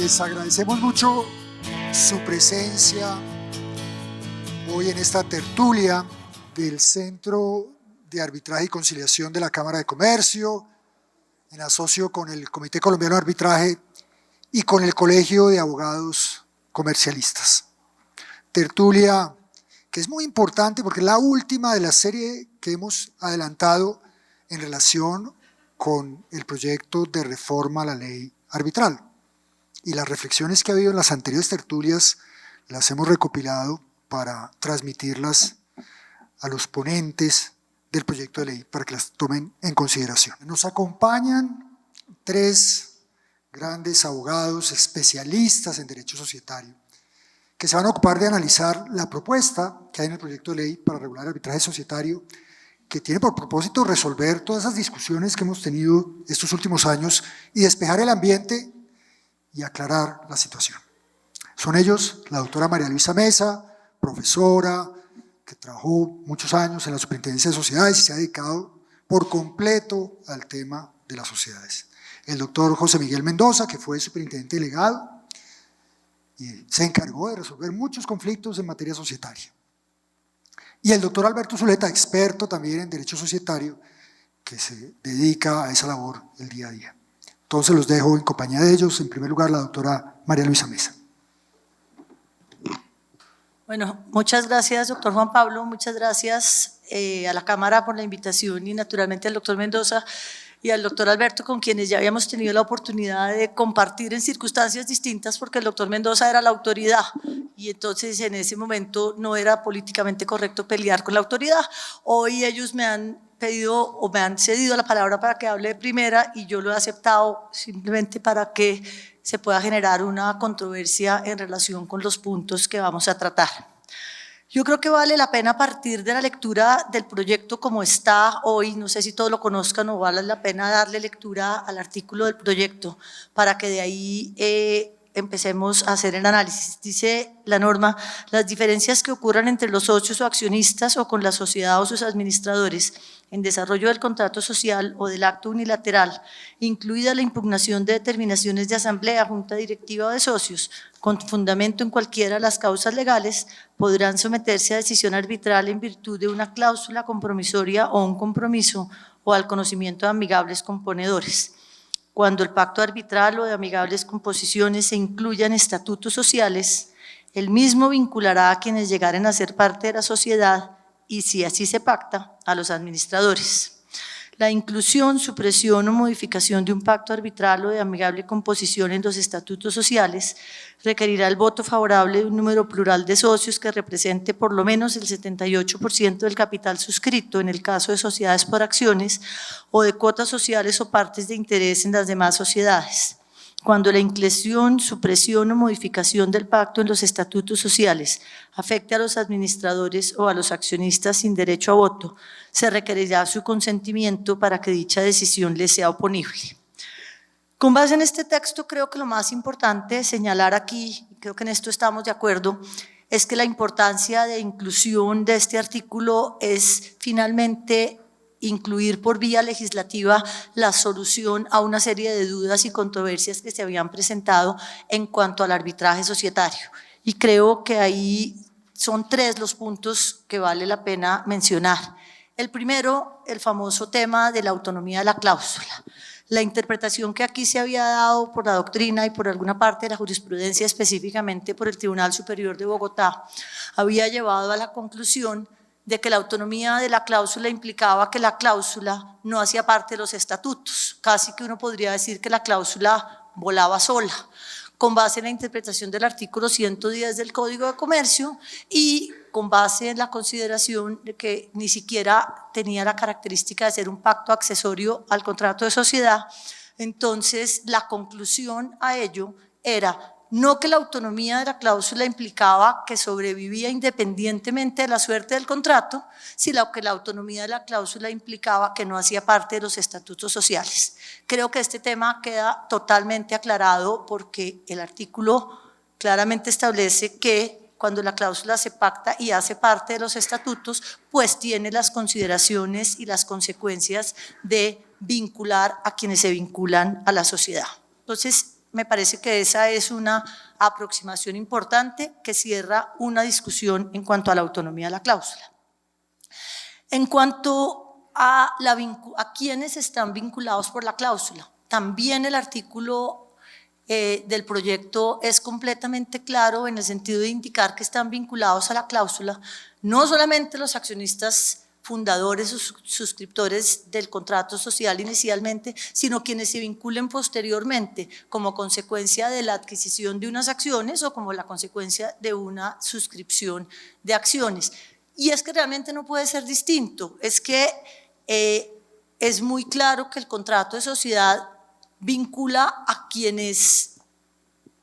Les agradecemos mucho su presencia hoy en esta tertulia del Centro de Arbitraje y Conciliación de la Cámara de Comercio, en asocio con el Comité Colombiano de Arbitraje y con el Colegio de Abogados Comercialistas. Tertulia que es muy importante porque es la última de la serie que hemos adelantado en relación con el proyecto de reforma a la ley arbitral. Y las reflexiones que ha habido en las anteriores tertulias las hemos recopilado para transmitirlas a los ponentes del proyecto de ley para que las tomen en consideración. Nos acompañan tres grandes abogados especialistas en derecho societario que se van a ocupar de analizar la propuesta que hay en el proyecto de ley para regular el arbitraje societario, que tiene por propósito resolver todas esas discusiones que hemos tenido estos últimos años y despejar el ambiente y aclarar la situación. Son ellos la doctora María Luisa Mesa, profesora, que trabajó muchos años en la Superintendencia de Sociedades y se ha dedicado por completo al tema de las sociedades. El doctor José Miguel Mendoza, que fue superintendente delegado y se encargó de resolver muchos conflictos en materia societaria. Y el doctor Alberto Zuleta, experto también en derecho societario, que se dedica a esa labor el día a día. Entonces los dejo en compañía de ellos. En primer lugar, la doctora María Luisa Mesa. Bueno, muchas gracias, doctor Juan Pablo, muchas gracias a la Cámara por la invitación y naturalmente al doctor Mendoza y al doctor Alberto, con quienes ya habíamos tenido la oportunidad de compartir en circunstancias distintas, porque el doctor Mendoza era la autoridad y entonces en ese momento no era políticamente correcto pelear con la autoridad. Hoy ellos me han pedido o me han cedido la palabra para que hable de primera y yo lo he aceptado simplemente para que se pueda generar una controversia en relación con los puntos que vamos a tratar. Yo creo que vale la pena partir de la lectura del proyecto como está hoy, no sé si todos lo conozcan o vale la pena darle lectura al artículo del proyecto para que de ahí empecemos a hacer el análisis. Dice la norma: las diferencias que ocurran entre los socios o accionistas o con la sociedad o sus administradores en desarrollo del contrato social o del acto unilateral, incluida la impugnación de determinaciones de asamblea, junta directiva o de socios, con fundamento en cualquiera de las causas legales, podrán someterse a decisión arbitral en virtud de una cláusula compromisoria o un compromiso o al conocimiento de amigables componedores. Cuando el pacto arbitral o de amigables composiciones se incluyan estatutos sociales, el mismo vinculará a quienes llegaren a ser parte de la sociedad y, si así se pacta, a los administradores. La inclusión, supresión o modificación de un pacto arbitral o de amigable composición en los estatutos sociales requerirá el voto favorable de un número plural de socios que represente por lo menos el 78% del capital suscrito en el caso de sociedades por acciones o de cuotas sociales o partes de interés en las demás sociedades. Cuando la inclusión, supresión o modificación del pacto en los estatutos sociales afecte a los administradores o a los accionistas sin derecho a voto, se requerirá su consentimiento para que dicha decisión les sea oponible. Con base en este texto, creo que lo más importante señalar aquí, creo que en esto estamos de acuerdo, es que la importancia de inclusión de este artículo es finalmente incluir por vía legislativa la solución a una serie de dudas y controversias que se habían presentado en cuanto al arbitraje societario. Y creo que ahí son tres los puntos que vale la pena mencionar. El primero, el famoso tema de la autonomía de la cláusula. La interpretación que aquí se había dado por la doctrina y por alguna parte de la jurisprudencia, específicamente por el Tribunal Superior de Bogotá, había llevado a la conclusión de que la autonomía de la cláusula implicaba que la cláusula no hacía parte de los estatutos, casi que uno podría decir que la cláusula volaba sola, con base en la interpretación del artículo 110 del Código de Comercio y con base en la consideración de que ni siquiera tenía la característica de ser un pacto accesorio al contrato de sociedad. Entonces, la conclusión a ello era no que la autonomía de la cláusula implicaba que sobrevivía independientemente de la suerte del contrato, sino que la autonomía de la cláusula implicaba que no hacía parte de los estatutos sociales. Creo que este tema queda totalmente aclarado porque el artículo claramente establece que cuando la cláusula se pacta y hace parte de los estatutos, pues tiene las consideraciones y las consecuencias de vincular a quienes se vinculan a la sociedad. Entonces, me parece que esa es una aproximación importante que cierra una discusión en cuanto a la autonomía de la cláusula. En cuanto a quienes están vinculados por la cláusula, también el artículo del proyecto es completamente claro en el sentido de indicar que están vinculados a la cláusula no solamente los accionistas fundadores o suscriptores del contrato social inicialmente, sino quienes se vinculen posteriormente como consecuencia de la adquisición de unas acciones o como la consecuencia de una suscripción de acciones. Y es que realmente no puede ser distinto, es que es muy claro que el contrato de sociedad vincula a quienes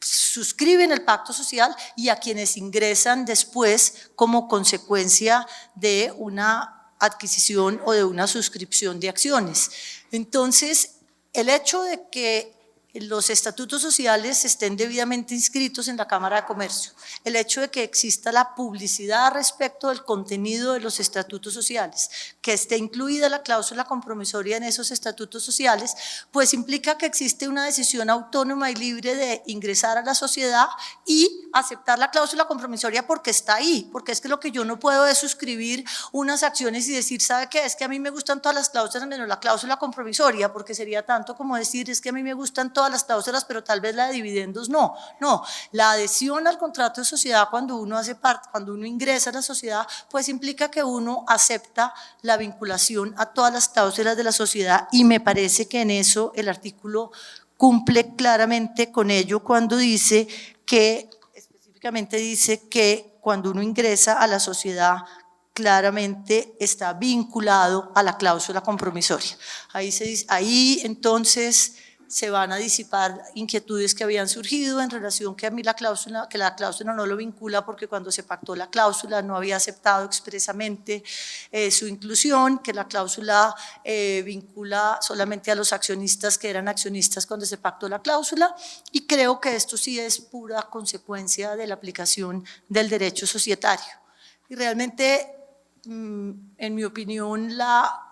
suscriben el pacto social y a quienes ingresan después como consecuencia de una adquisición o de una suscripción de acciones. Entonces, el hecho de que los estatutos sociales estén debidamente inscritos en la Cámara de Comercio, el hecho de que exista la publicidad respecto del contenido de los estatutos sociales, que esté incluida la cláusula compromisoria en esos estatutos sociales, pues implica que existe una decisión autónoma y libre de ingresar a la sociedad y aceptar la cláusula compromisoria porque está ahí, porque es que lo que yo no puedo es suscribir unas acciones y decir, ¿sabe qué? Es que a mí me gustan todas las cláusulas menos la cláusula compromisoria, porque sería tanto como decir, es que a mí me gustan todas las cláusulas, pero tal vez la de dividendos no. No, la adhesión al contrato de sociedad cuando uno hace parte, cuando uno ingresa a la sociedad, pues implica que uno acepta la vinculación a todas las cláusulas de la sociedad y me parece que en eso el artículo cumple claramente con ello cuando dice que, específicamente dice que cuando uno ingresa a la sociedad claramente está vinculado a la cláusula compromisoria. Ahí entonces se van a disipar inquietudes que habían surgido en relación que a mí la cláusula no lo vincula porque cuando se pactó la cláusula no había aceptado expresamente su inclusión, que la cláusula vincula solamente a los accionistas que eran accionistas cuando se pactó la cláusula, y creo que esto sí es pura consecuencia de la aplicación del derecho societario. Y realmente, en mi opinión, la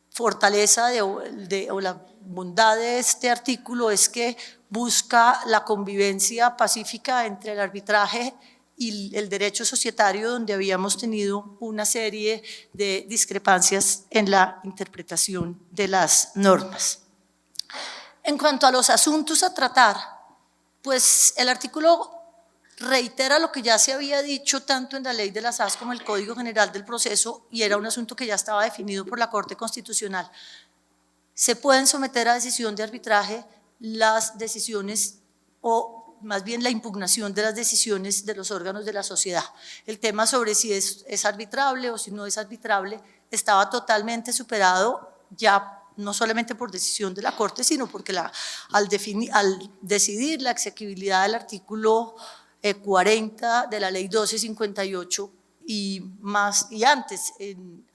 fortaleza o la bondad de este artículo es que busca la convivencia pacífica entre el arbitraje y el derecho societario, donde habíamos tenido una serie de discrepancias en la interpretación de las normas. En cuanto a los asuntos a tratar, pues el artículo reitera lo que ya se había dicho tanto en la ley de las AS como en el Código General del Proceso, y era un asunto que ya estaba definido por la Corte Constitucional. Se pueden someter a decisión de arbitraje las decisiones o más bien la impugnación de las decisiones de los órganos de la sociedad. El tema sobre si es arbitrable o si no es arbitrable estaba totalmente superado ya no solamente por decisión de la Corte, sino porque al decidir la exequibilidad del artículo 40 de la ley 1258 y antes, en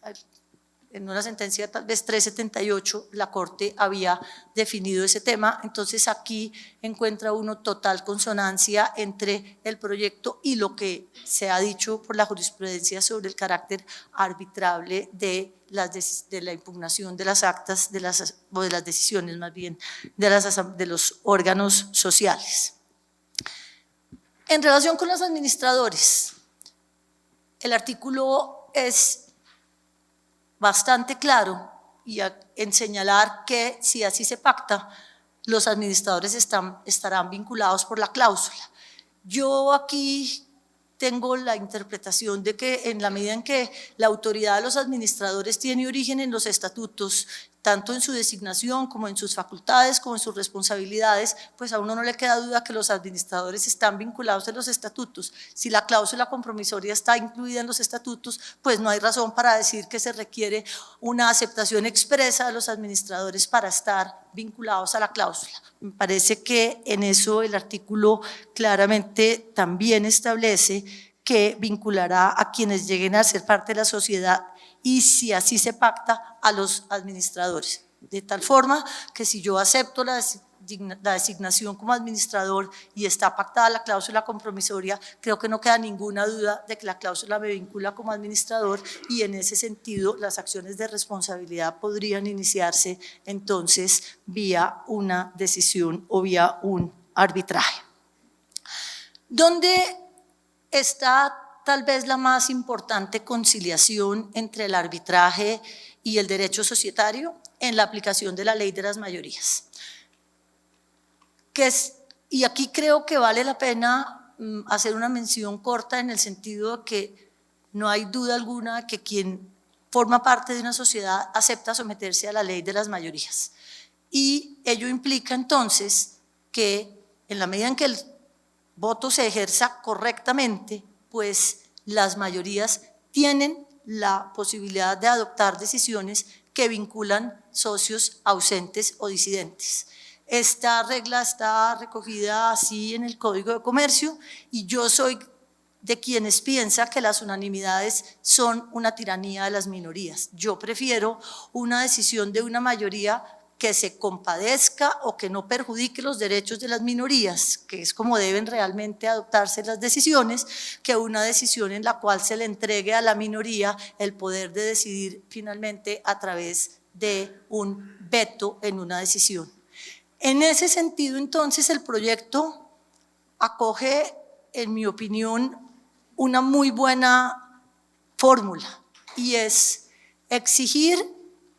una sentencia tal vez 378, la Corte había definido ese tema. Entonces aquí encuentra uno total consonancia entre el proyecto y lo que se ha dicho por la jurisprudencia sobre el carácter arbitrable de la impugnación de las actas, o de las decisiones más bien, de los órganos sociales. En relación con los administradores, el artículo es bastante claro en señalar que si así se pacta, los administradores estarán vinculados por la cláusula. Yo aquí tengo la interpretación de que en la medida en que la autoridad de los administradores tiene origen en los estatutos, tanto en su designación como en sus facultades, como en sus responsabilidades, pues a uno no le queda duda que los administradores están vinculados en los estatutos. Si la cláusula compromisoria está incluida en los estatutos, pues no hay razón para decir que se requiere una aceptación expresa de los administradores para estar vinculados a la cláusula. Me parece que en eso el artículo claramente también establece que vinculará a quienes lleguen a ser parte de la sociedad y si así se pacta a los administradores, de tal forma que si yo acepto la designación como administrador y está pactada la cláusula compromisoria, creo que no queda ninguna duda de que la cláusula me vincula como administrador y en ese sentido las acciones de responsabilidad podrían iniciarse entonces vía una decisión o vía un arbitraje. ¿Dónde está tal vez la más importante conciliación entre el arbitraje y el derecho societario? En la aplicación de la ley de las mayorías. Y aquí creo que vale la pena hacer una mención corta en el sentido de que no hay duda alguna que quien forma parte de una sociedad acepta someterse a la ley de las mayorías. Y ello implica entonces que en la medida en que el voto se ejerza correctamente, pues las mayorías tienen la posibilidad de adoptar decisiones que vinculan socios ausentes o disidentes. Esta regla está recogida así en el Código de Comercio y yo soy de quienes piensa que las unanimidades son una tiranía de las minorías. Yo prefiero una decisión de una mayoría que se compadezca o que no perjudique los derechos de las minorías, que es como deben realmente adoptarse las decisiones, que una decisión en la cual se le entregue a la minoría el poder de decidir finalmente a través de un veto en una decisión. En ese sentido, entonces, el proyecto acoge, en mi opinión, una muy buena fórmula y es exigir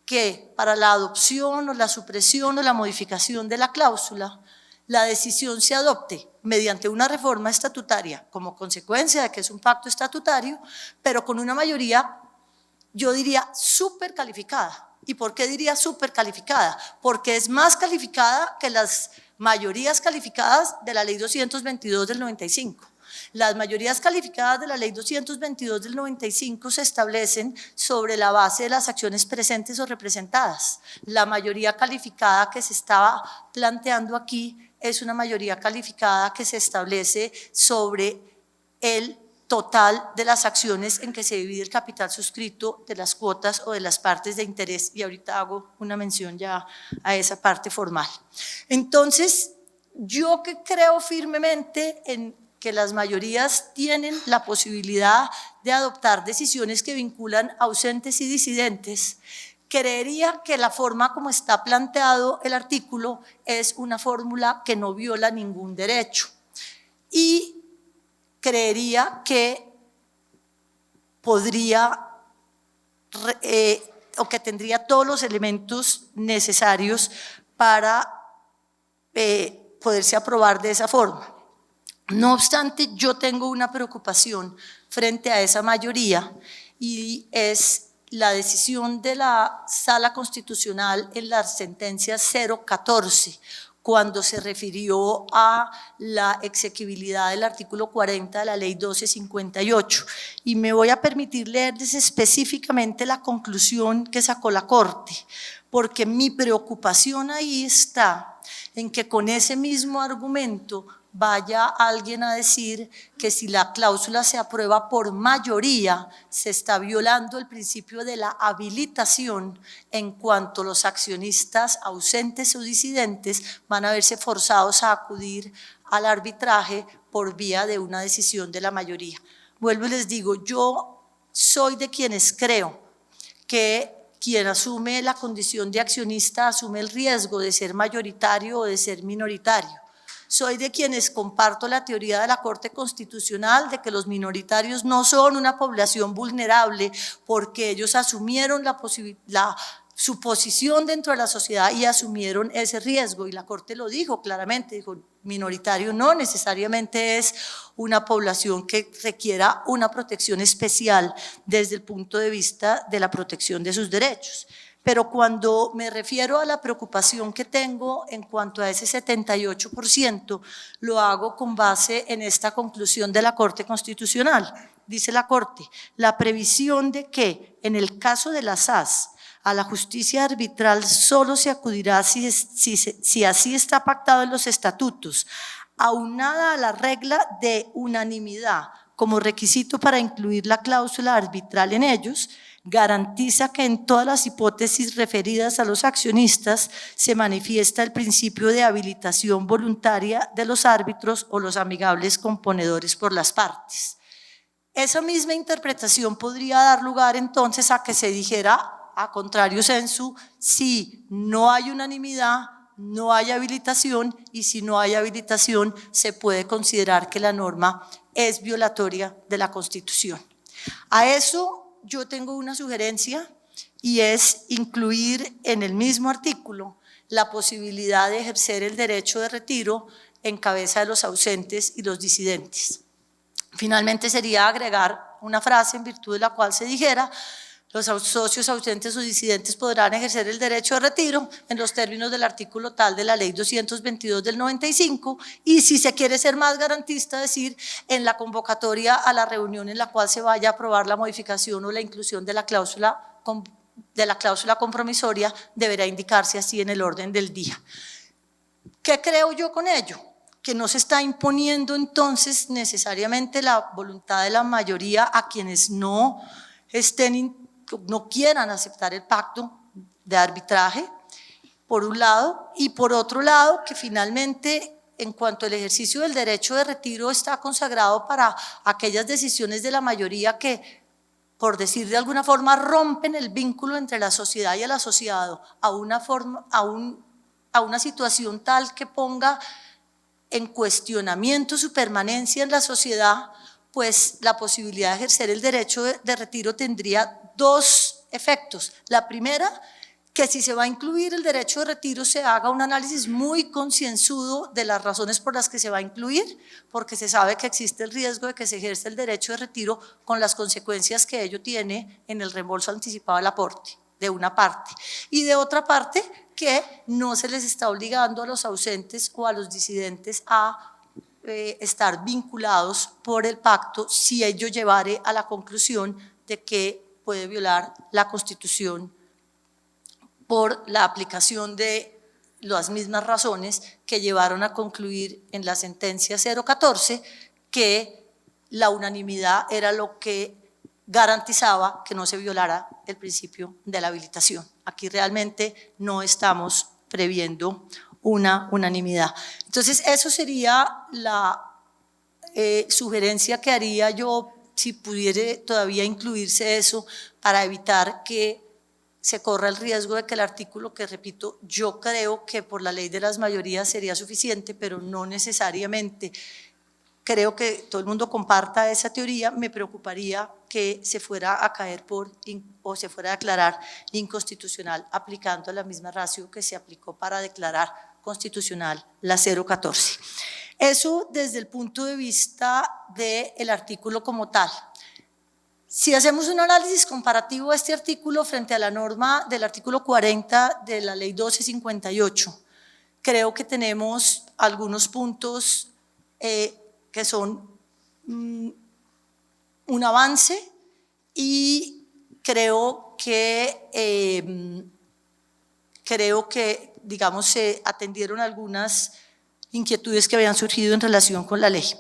que para la adopción o la supresión o la modificación de la cláusula, la decisión se adopte mediante una reforma estatutaria como consecuencia de que es un pacto estatutario, pero con una mayoría, yo diría, súper calificada. ¿Y por qué diría súper calificada? Porque es más calificada que las mayorías calificadas de la Ley 222 del 95. Las mayorías calificadas de la Ley 222 del 95 se establecen sobre la base de las acciones presentes o representadas. La mayoría calificada que se estaba planteando aquí es una mayoría calificada que se establece sobre el total de las acciones en que se divide el capital suscrito de las cuotas o de las partes de interés, y ahorita hago una mención ya a esa parte formal. Entonces, yo que creo firmemente en que las mayorías tienen la posibilidad de adoptar decisiones que vinculan ausentes y disidentes, creería que la forma como está planteado el artículo es una fórmula que no viola ningún derecho y creería que podría o que tendría todos los elementos necesarios para poderse aprobar de esa forma. No obstante, yo tengo una preocupación frente a esa mayoría y es la decisión de la Sala Constitucional en la sentencia 014, cuando se refirió a la exequibilidad del artículo 40 de la Ley 1258. Y me voy a permitir leerles específicamente la conclusión que sacó la Corte, porque mi preocupación ahí está en que con ese mismo argumento vaya alguien a decir que si la cláusula se aprueba por mayoría, se está violando el principio de la habilitación en cuanto los accionistas ausentes o disidentes van a verse forzados a acudir al arbitraje por vía de una decisión de la mayoría. Vuelvo y les digo, yo soy de quienes creo que quien asume la condición de accionista asume el riesgo de ser mayoritario o de ser minoritario. Soy de quienes comparto la teoría de la Corte Constitucional de que los minoritarios no son una población vulnerable porque ellos asumieron su posición dentro de la sociedad y asumieron ese riesgo, y la Corte lo dijo claramente, dijo, minoritario no necesariamente es una población que requiera una protección especial desde el punto de vista de la protección de sus derechos. Pero cuando me refiero a la preocupación que tengo en cuanto a ese 78%, lo hago con base en esta conclusión de la Corte Constitucional. Dice la Corte, la previsión de que en el caso de las SAS, a la justicia arbitral solo se acudirá si así está pactado en los estatutos, aunada a la regla de unanimidad como requisito para incluir la cláusula arbitral en ellos. garantiza que en todas las hipótesis referidas a los accionistas se manifiesta el principio de habilitación voluntaria de los árbitros o los amigables componedores por las partes. Esa misma interpretación podría dar lugar entonces a que se dijera, a contrario sensu, si no hay unanimidad, no hay habilitación, y si no hay habilitación se puede considerar que la norma es violatoria de la Constitución. A eso yo tengo una sugerencia, y es incluir en el mismo artículo la posibilidad de ejercer el derecho de retiro en cabeza de los ausentes y los disidentes. Finalmente sería agregar una frase en virtud de la cual se dijera: los socios ausentes o disidentes podrán ejercer el derecho de retiro en los términos del artículo tal de la Ley 222 del 95, y si se quiere ser más garantista, decir en la convocatoria a la reunión en la cual se vaya a aprobar la modificación o la inclusión de la cláusula compromisoria, deberá indicarse así en el orden del día. ¿Qué creo yo con ello? Que no se está imponiendo entonces necesariamente la voluntad de la mayoría a quienes no quieran aceptar el pacto de arbitraje, por un lado, y por otro lado, que finalmente, en cuanto al ejercicio del derecho de retiro está consagrado para aquellas decisiones de la mayoría que, por decir de alguna forma, rompen el vínculo entre la sociedad y el asociado a una situación tal que ponga en cuestionamiento su permanencia en la sociedad, pues la posibilidad de ejercer el derecho de retiro tendría dos efectos. La primera, que si se va a incluir el derecho de retiro se haga un análisis muy concienzudo de las razones por las que se va a incluir, porque se sabe que existe el riesgo de que se ejerza el derecho de retiro con las consecuencias que ello tiene en el reembolso anticipado del aporte, de una parte. Y de otra parte, que no se les está obligando a los ausentes o a los disidentes a estar vinculados por el pacto si ello llevare a la conclusión de que puede violar la Constitución por la aplicación de las mismas razones que llevaron a concluir en la sentencia 014 que la unanimidad era lo que garantizaba que no se violara el principio de la habilitación. Aquí realmente no estamos previendo una unanimidad. Entonces, eso sería la sugerencia que haría yo, si pudiera todavía incluirse eso, para evitar que se corra el riesgo de que el artículo, que repito, yo creo que por la ley de las mayorías sería suficiente, pero no necesariamente creo que todo el mundo comparta esa teoría. Me preocuparía que se fuera a caer o se fuera a declarar inconstitucional aplicando la misma ratio que se aplicó para declarar constitucional la 014. Eso desde el punto de vista del artículo como tal. Si hacemos un análisis comparativo a este artículo frente a la norma del artículo 40 de la Ley 1258, creo que tenemos algunos puntos que son un avance, y creo que digamos, se atendieron algunas inquietudes que habían surgido en relación con la ley.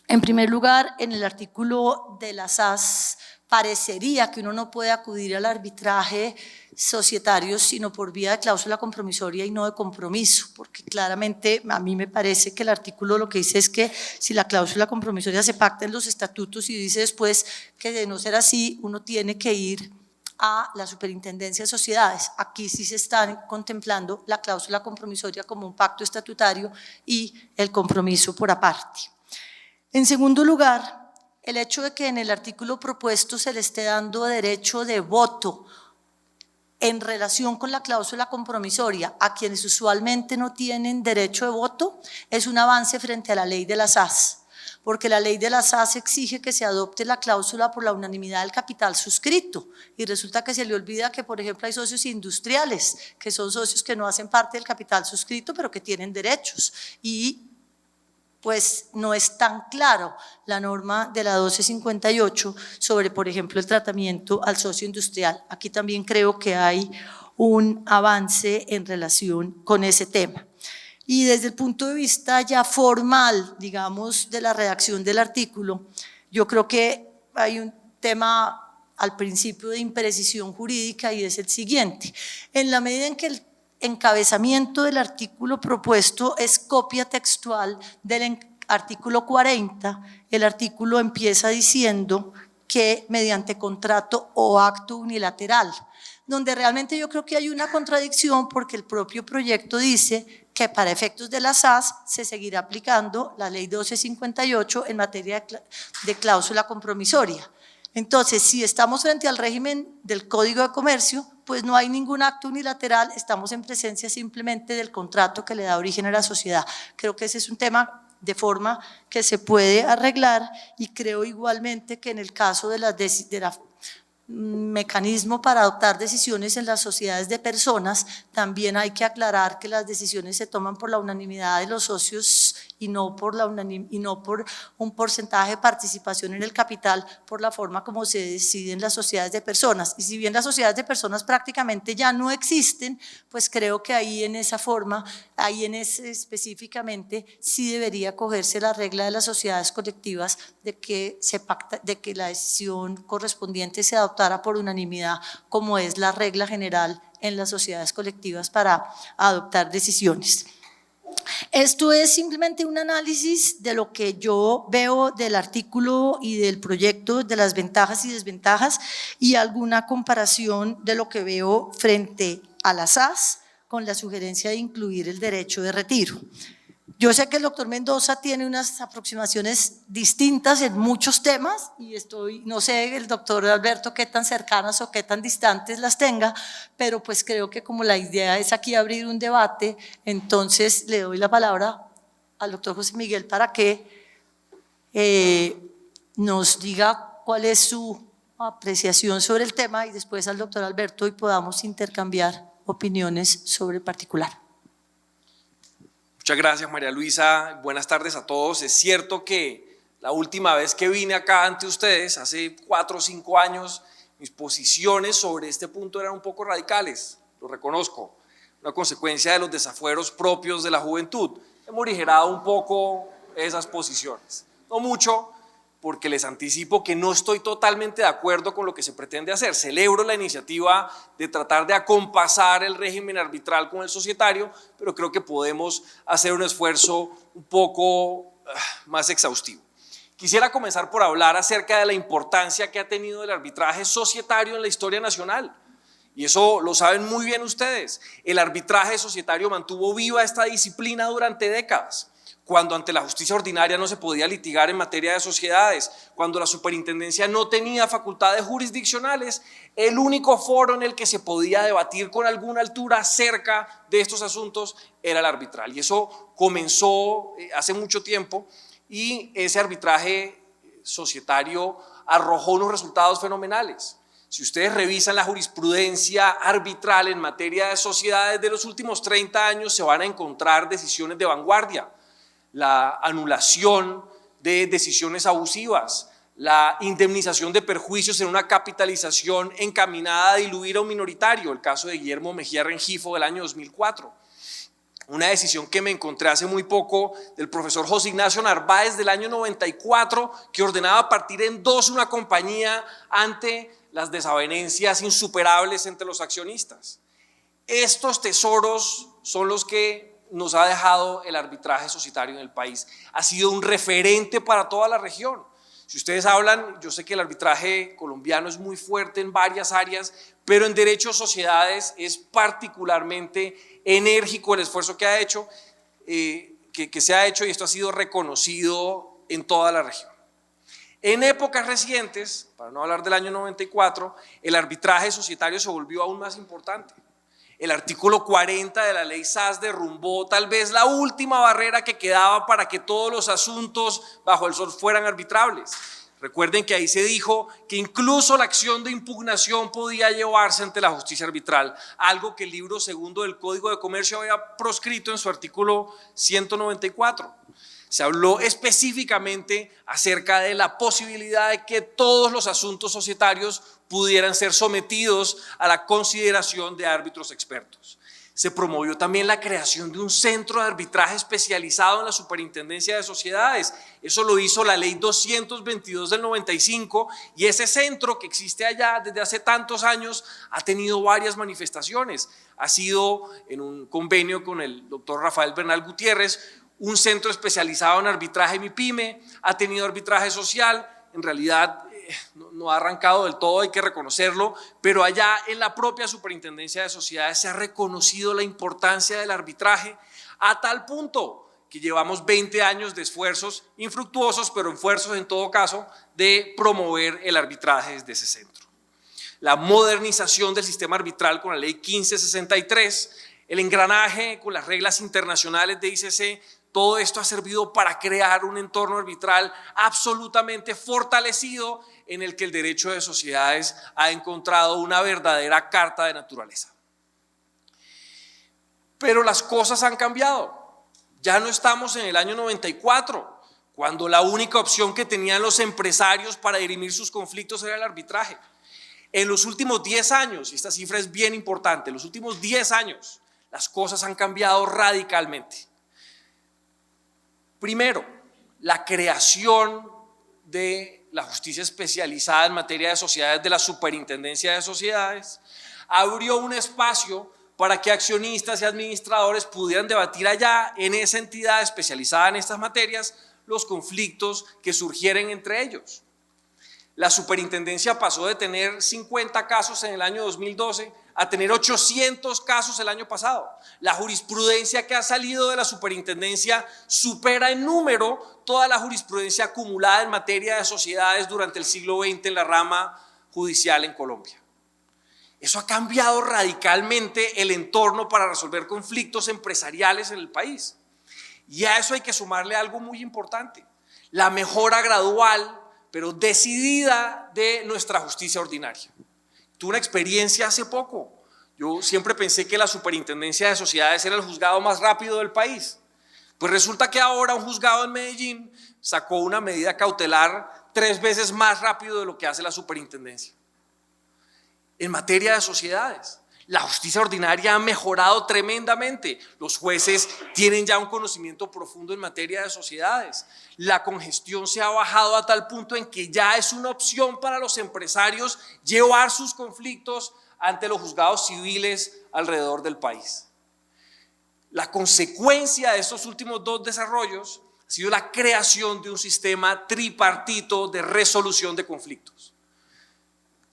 En primer lugar, en el artículo de las SAS parecería que uno no puede acudir al arbitraje societario sino por vía de cláusula compromisoria y no de compromiso, porque claramente a mí me parece que el artículo lo que dice es que si la cláusula compromisoria se pacta en los estatutos, y dice después que de no ser así uno tiene que ir a la Superintendencia de Sociedades. Aquí sí se está contemplando la cláusula compromisoria como un pacto estatutario y el compromiso por aparte. En segundo lugar, el hecho de que en el artículo propuesto se le esté dando derecho de voto en relación con la cláusula compromisoria a quienes usualmente no tienen derecho de voto es un avance frente a la ley de las SAS, porque la ley de las SAS exige que se adopte la cláusula por la unanimidad del capital suscrito, y resulta que se le olvida que, por ejemplo, hay socios industriales, que son socios que no hacen parte del capital suscrito, pero que tienen derechos, y pues no es tan claro la norma de la 1258 sobre, por ejemplo, el tratamiento al socio industrial. Aquí también creo que hay un avance en relación con ese tema. Y desde el punto de vista ya formal, digamos, de la redacción del artículo, yo creo que hay un tema al principio de imprecisión jurídica, y es el siguiente. En la medida en que el encabezamiento del artículo propuesto es copia textual del artículo 40, el artículo empieza diciendo que mediante contrato o acto unilateral, donde realmente yo creo que hay una contradicción, porque el propio proyecto dice que para efectos de la SAS se seguirá aplicando la ley 1258 en materia de cláusula compromisoria. Entonces, si estamos frente al régimen del Código de Comercio, pues no hay ningún acto unilateral, estamos en presencia simplemente del contrato que le da origen a la sociedad. Creo que ese es un tema de forma que se puede arreglar, y creo igualmente que en el caso de la mecanismo para adoptar decisiones en las sociedades de personas, también hay que aclarar que las decisiones se toman por la unanimidad de los socios y no por un porcentaje de participación en el capital, por la forma como se deciden las sociedades de personas. Y si bien las sociedades de personas prácticamente ya no existen, pues creo que ahí en esa forma, específicamente, sí debería cogerse la regla de las sociedades colectivas de que la decisión correspondiente se adoptara por unanimidad, como es la regla general en las sociedades colectivas para adoptar decisiones. Esto es simplemente un análisis de lo que yo veo del artículo y del proyecto, de las ventajas y desventajas, y alguna comparación de lo que veo frente a la SAS con la sugerencia de incluir el derecho de retiro. Yo sé que el doctor Mendoza tiene unas aproximaciones distintas en muchos temas, y no sé el doctor Alberto qué tan cercanas o qué tan distantes las tenga, pero pues creo que como la idea es aquí abrir un debate, entonces le doy la palabra al doctor José Miguel para que nos diga cuál es su apreciación sobre el tema, y después al doctor Alberto, y podamos intercambiar opiniones sobre el particular. Muchas gracias, María Luisa. Buenas tardes a todos. Es cierto que la última vez que vine acá ante ustedes, hace 4 o 5 años, mis posiciones sobre este punto eran un poco radicales, lo reconozco, una consecuencia de los desafueros propios de la juventud. Hemos morigerado un poco esas posiciones, no mucho, porque les anticipo que no estoy totalmente de acuerdo con lo que se pretende hacer. Celebro la iniciativa de tratar de acompasar el régimen arbitral con el societario, pero creo que podemos hacer un esfuerzo un poco más exhaustivo. Quisiera comenzar por hablar acerca de la importancia que ha tenido el arbitraje societario en la historia nacional. Y eso lo saben muy bien ustedes. El arbitraje societario mantuvo viva esta disciplina durante décadas. Cuando ante la justicia ordinaria no se podía litigar en materia de sociedades, cuando la superintendencia no tenía facultades jurisdiccionales, el único foro en el que se podía debatir con alguna altura acerca de estos asuntos era el arbitral. Y eso comenzó hace mucho tiempo, y ese arbitraje societario arrojó unos resultados fenomenales. Si ustedes revisan la jurisprudencia arbitral en materia de sociedades de los últimos 30 años, se van a encontrar decisiones de vanguardia. La anulación de decisiones abusivas, la indemnización de perjuicios en una capitalización encaminada a diluir a un minoritario, el caso de Guillermo Mejía Rengifo del año 2004. Una decisión que me encontré hace muy poco del profesor José Ignacio Narváez del año 94, que ordenaba partir en 2 una compañía ante las desavenencias insuperables entre los accionistas. Estos tesoros son los que nos ha dejado el arbitraje societario en el país. Ha sido un referente para toda la región. Si ustedes hablan, yo sé que el arbitraje colombiano es muy fuerte en varias áreas, pero en derecho a sociedades es particularmente enérgico el esfuerzo que ha hecho, que se ha hecho, y esto ha sido reconocido en toda la región. En épocas recientes, para no hablar del año 94, el arbitraje societario se volvió aún más importante. El artículo 40 de la ley SAS derrumbó tal vez la última barrera que quedaba para que todos los asuntos bajo el sol fueran arbitrables. Recuerden que ahí se dijo que incluso la acción de impugnación podía llevarse ante la justicia arbitral, algo que el libro segundo del Código de Comercio había proscrito en su artículo 194. Se habló específicamente acerca de la posibilidad de que todos los asuntos societarios pudieran ser sometidos a la consideración de árbitros expertos. Se promovió también la creación de un centro de arbitraje especializado en la Superintendencia de Sociedades. Eso lo hizo la Ley 222 del 95, y ese centro que existe allá desde hace tantos años ha tenido varias manifestaciones. Ha sido, en un convenio con el doctor Rafael Bernal Gutiérrez, un centro especializado en arbitraje MIPYME, ha tenido arbitraje social. En realidad no ha arrancado del todo, hay que reconocerlo, pero allá en la propia Superintendencia de Sociedades se ha reconocido la importancia del arbitraje, a tal punto que llevamos 20 años de esfuerzos infructuosos, pero esfuerzos en todo caso, de promover el arbitraje desde ese centro. La modernización del sistema arbitral con la Ley 1563, el engranaje con las reglas internacionales de ICC, todo esto ha servido para crear un entorno arbitral absolutamente fortalecido en el que el derecho de sociedades ha encontrado una verdadera carta de naturaleza. Pero las cosas han cambiado. Ya no estamos en el año 94, cuando la única opción que tenían los empresarios para dirimir sus conflictos era el arbitraje. En los últimos 10 años, y esta cifra es bien importante, en los últimos 10 años las cosas han cambiado radicalmente. Primero, la creación de la justicia especializada en materia de sociedades de la Superintendencia de Sociedades abrió un espacio para que accionistas y administradores pudieran debatir allá, en esa entidad especializada en estas materias, los conflictos que surgieran entre ellos. La superintendencia pasó de tener 50 casos en el año 2012 a tener 800 casos el año pasado. La jurisprudencia que ha salido de la superintendencia supera en número toda la jurisprudencia acumulada en materia de sociedades durante el siglo XX en la rama judicial en Colombia. Eso ha cambiado radicalmente el entorno para resolver conflictos empresariales en el país. Y a eso hay que sumarle algo muy importante: la mejora gradual pero decidida de nuestra justicia ordinaria. Tuve una experiencia hace poco. Yo siempre pensé que la Superintendencia de Sociedades era el juzgado más rápido del país. Pues resulta que ahora un juzgado en Medellín sacó una medida cautelar 3 veces más rápido de lo que hace la superintendencia. En materia de sociedades, la justicia ordinaria ha mejorado tremendamente. Los jueces tienen ya un conocimiento profundo en materia de sociedades. La congestión se ha bajado a tal punto en que ya es una opción para los empresarios llevar sus conflictos ante los juzgados civiles alrededor del país. La consecuencia de estos últimos 2 desarrollos ha sido la creación de un sistema tripartito de resolución de conflictos.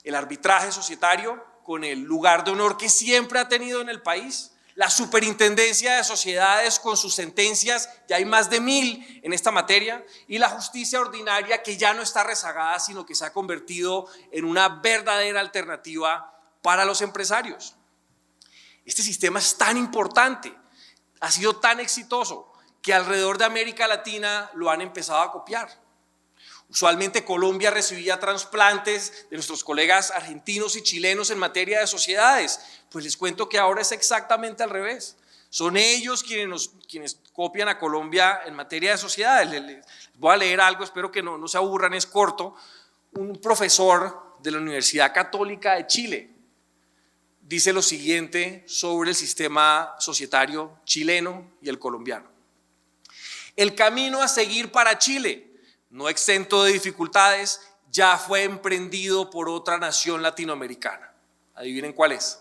El arbitraje societario, con el lugar de honor que siempre ha tenido en el país, la Superintendencia de Sociedades con sus sentencias, ya hay más de 1000 en esta materia, y la justicia ordinaria, que ya no está rezagada, sino que se ha convertido en una verdadera alternativa para los empresarios. Este sistema es tan importante, ha sido tan exitoso, que alrededor de América Latina lo han empezado a copiar. Usualmente Colombia recibía trasplantes de nuestros colegas argentinos y chilenos en materia de sociedades. Pues les cuento que ahora es exactamente al revés. Son ellos quienes copian a Colombia en materia de sociedades. Les voy a leer algo, espero que no se aburran, es corto. Un profesor de la Universidad Católica de Chile dice lo siguiente sobre el sistema societario chileno y el colombiano. El camino a seguir para Chile, no exento de dificultades, ya fue emprendido por otra nación latinoamericana. Adivinen cuál es.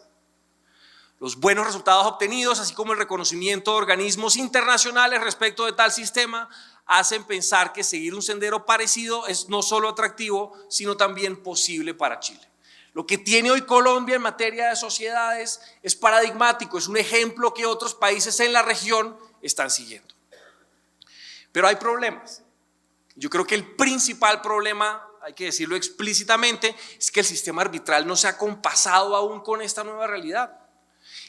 Los buenos resultados obtenidos, así como el reconocimiento de organismos internacionales respecto de tal sistema, hacen pensar que seguir un sendero parecido es no solo atractivo, sino también posible para Chile. Lo que tiene hoy Colombia en materia de sociedades es paradigmático, es un ejemplo que otros países en la región están siguiendo. Pero hay problemas. Yo creo que el principal problema, hay que decirlo explícitamente, es que el sistema arbitral no se ha compasado aún con esta nueva realidad.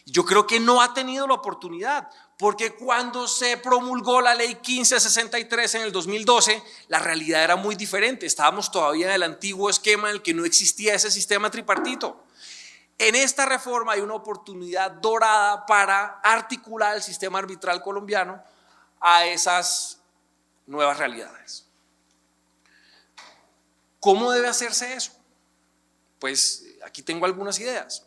Yo creo que no ha tenido la oportunidad, porque cuando se promulgó la ley 1563 en el 2012, la realidad era muy diferente. Estábamos todavía en el antiguo esquema en el que no existía ese sistema tripartito. En esta reforma hay una oportunidad dorada para articular el sistema arbitral colombiano a esas nuevas realidades. ¿Cómo debe hacerse eso? Pues aquí tengo algunas ideas.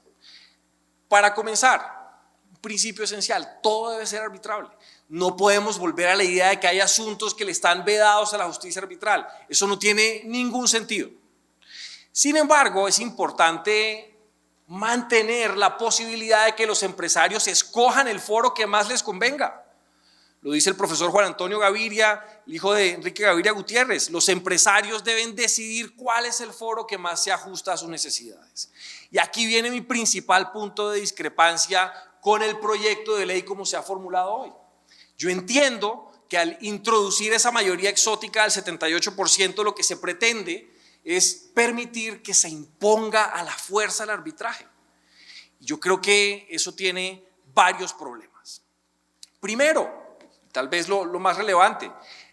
Para comenzar, principio esencial: todo debe ser arbitrable. No podemos volver a la idea de que hay asuntos que le están vedados a la justicia arbitral. Eso no tiene ningún sentido. Sin embargo, es importante mantener la posibilidad de que los empresarios escojan el foro que más les convenga. Lo dice el profesor Juan Antonio Gaviria, el hijo de Enrique Gaviria Gutiérrez: los empresarios deben decidir cuál es el foro que más se ajusta a sus necesidades. Y aquí viene mi principal punto de discrepancia con el proyecto de ley como se ha formulado hoy. Yo entiendo que al introducir esa mayoría exótica del 78%, lo que se pretende es permitir que se imponga a la fuerza el arbitraje. Yo creo que eso tiene varios problemas. Primero, tal vez lo más relevante,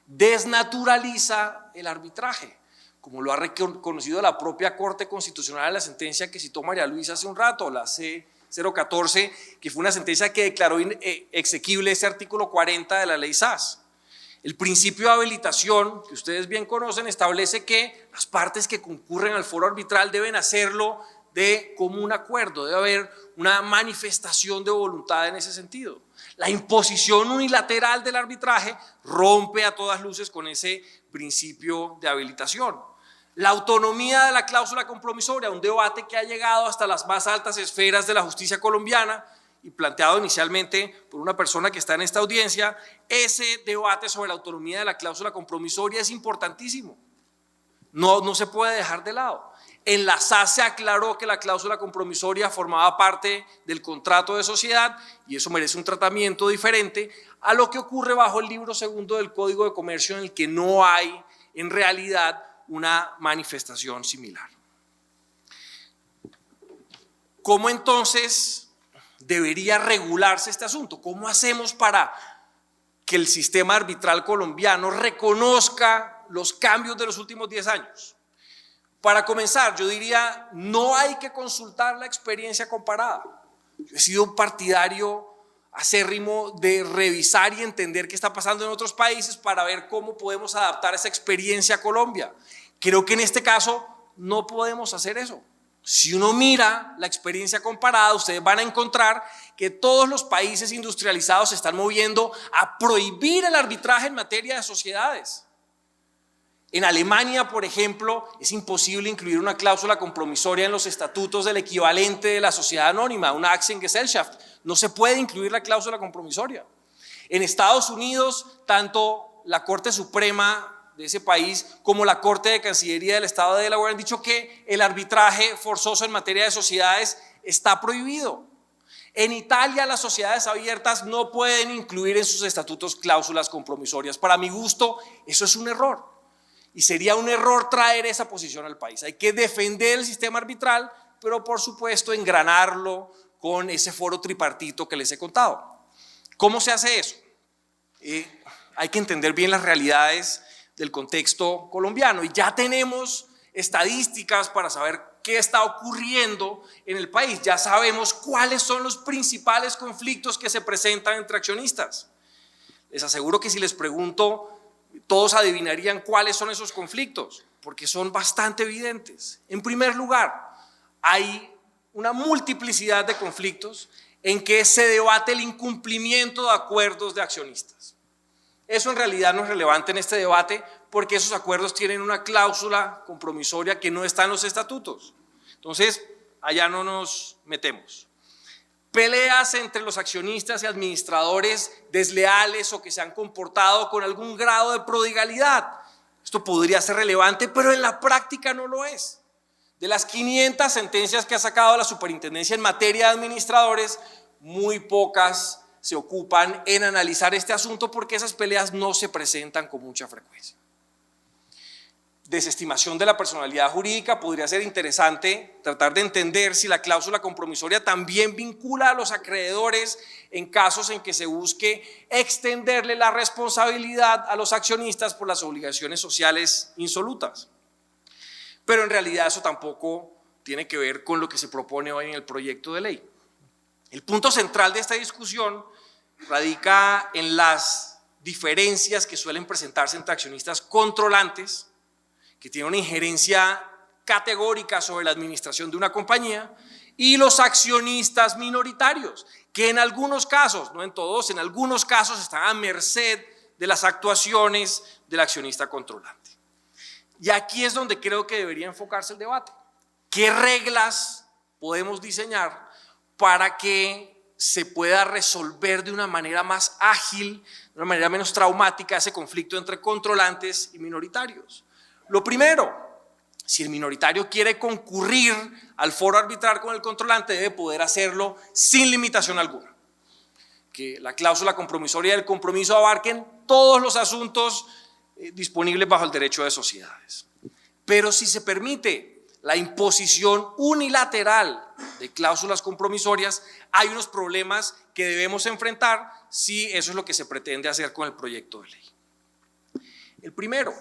desnaturaliza el arbitraje, como lo ha reconocido la propia Corte Constitucional en la sentencia que citó María Luisa hace un rato, la C-014, que fue una sentencia que declaró exequible ese artículo 40 de la ley SAS. El principio de habilitación, que ustedes bien conocen, establece que las partes que concurren al foro arbitral deben hacerlo de común acuerdo, debe haber una manifestación de voluntad en ese sentido. La imposición unilateral del arbitraje rompe a todas luces con ese principio de habilitación. La autonomía de la cláusula compromisoria, un debate que ha llegado hasta las más altas esferas de la justicia colombiana y planteado inicialmente por una persona que está en esta audiencia. Ese debate sobre la autonomía de la cláusula compromisoria es importantísimo. No se puede dejar de lado. En la SAS se aclaró que la cláusula compromisoria formaba parte del contrato de sociedad y eso merece un tratamiento diferente a lo que ocurre bajo el libro segundo del Código de Comercio, en el que no hay en realidad una manifestación similar. ¿Cómo entonces debería regularse este asunto? ¿Cómo hacemos para que el sistema arbitral colombiano reconozca los cambios de los últimos 10 años? Para comenzar, yo diría, no hay que consultar la experiencia comparada. Yo he sido un partidario acérrimo de revisar y entender qué está pasando en otros países para ver cómo podemos adaptar esa experiencia a Colombia. Creo que en este caso no podemos hacer eso. Si uno mira la experiencia comparada, ustedes van a encontrar que todos los países industrializados se están moviendo a prohibir el arbitraje en materia de sociedades. En Alemania, por ejemplo, es imposible incluir una cláusula compromisoria en los estatutos del equivalente de la sociedad anónima, una Aktiengesellschaft. No se puede incluir la cláusula compromisoria. En Estados Unidos, tanto la Corte Suprema de ese país como la Corte de Cancillería del Estado de Delaware han dicho que el arbitraje forzoso en materia de sociedades está prohibido. En Italia, las sociedades abiertas no pueden incluir en sus estatutos cláusulas compromisorias. Para mi gusto, eso es un error. Y sería un error traer esa posición al país. Hay que defender el sistema arbitral, pero por supuesto engranarlo con ese foro tripartito que les he contado. ¿Cómo se hace eso? Hay que entender bien las realidades del contexto colombiano y ya tenemos estadísticas para saber qué está ocurriendo en el país. Ya sabemos cuáles son los principales conflictos que se presentan entre accionistas. Les aseguro que si les pregunto, todos adivinarían cuáles son esos conflictos, porque son bastante evidentes. En primer lugar, hay una multiplicidad de conflictos en que se debate el incumplimiento de acuerdos de accionistas. Eso en realidad no es relevante en este debate porque esos acuerdos tienen una cláusula compromisoria que no está en los estatutos. Entonces, allá no nos metemos. Peleas entre los accionistas y administradores desleales o que se han comportado con algún grado de prodigalidad. Esto podría ser relevante, pero en la práctica no lo es. De las 500 sentencias que ha sacado la superintendencia en materia de administradores, muy pocas se ocupan en analizar este asunto porque esas peleas no se presentan con mucha frecuencia. Desestimación de la personalidad jurídica, podría ser interesante tratar de entender si la cláusula compromisoria también vincula a los acreedores en casos en que se busque extenderle la responsabilidad a los accionistas por las obligaciones sociales insolutas. Pero en realidad eso tampoco tiene que ver con lo que se propone hoy en el proyecto de ley. El punto central de esta discusión radica en las diferencias que suelen presentarse entre accionistas controlantes, que tienen una injerencia categórica sobre la administración de una compañía, y los accionistas minoritarios, que en algunos casos, no en todos, en algunos casos están a merced de las actuaciones del accionista controlante. Y aquí es donde creo que debería enfocarse el debate. ¿Qué reglas podemos diseñar para que se pueda resolver de una manera más ágil, de una manera menos traumática ese conflicto entre controlantes y minoritarios? Lo primero, si el minoritario quiere concurrir al foro arbitral con el controlante, debe poder hacerlo sin limitación alguna. Que la cláusula compromisoria del compromiso abarquen todos los asuntos disponibles bajo el derecho de sociedades. Pero si se permite la imposición unilateral de cláusulas compromisorias, hay unos problemas que debemos enfrentar si eso es lo que se pretende hacer con el proyecto de ley. El primero,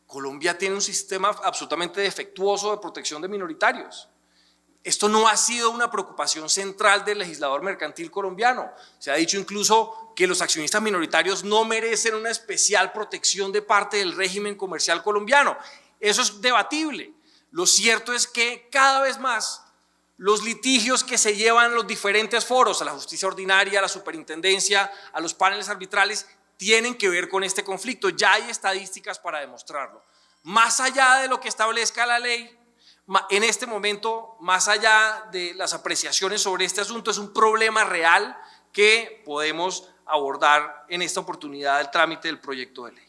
Colombia tiene un sistema absolutamente defectuoso de protección de minoritarios. Esto no ha sido una preocupación central del legislador mercantil colombiano. Se ha dicho incluso que los accionistas minoritarios no merecen una especial protección de parte del régimen comercial colombiano. Eso es debatible. Lo cierto es que cada vez más los litigios que se llevan a los diferentes foros, a la justicia ordinaria, a la superintendencia, a los paneles arbitrales, tienen que ver con este conflicto. Ya hay estadísticas para demostrarlo. Más allá de lo que establezca la ley, en este momento, más allá de las apreciaciones sobre este asunto, es un problema real que podemos abordar en esta oportunidad del trámite del proyecto de ley.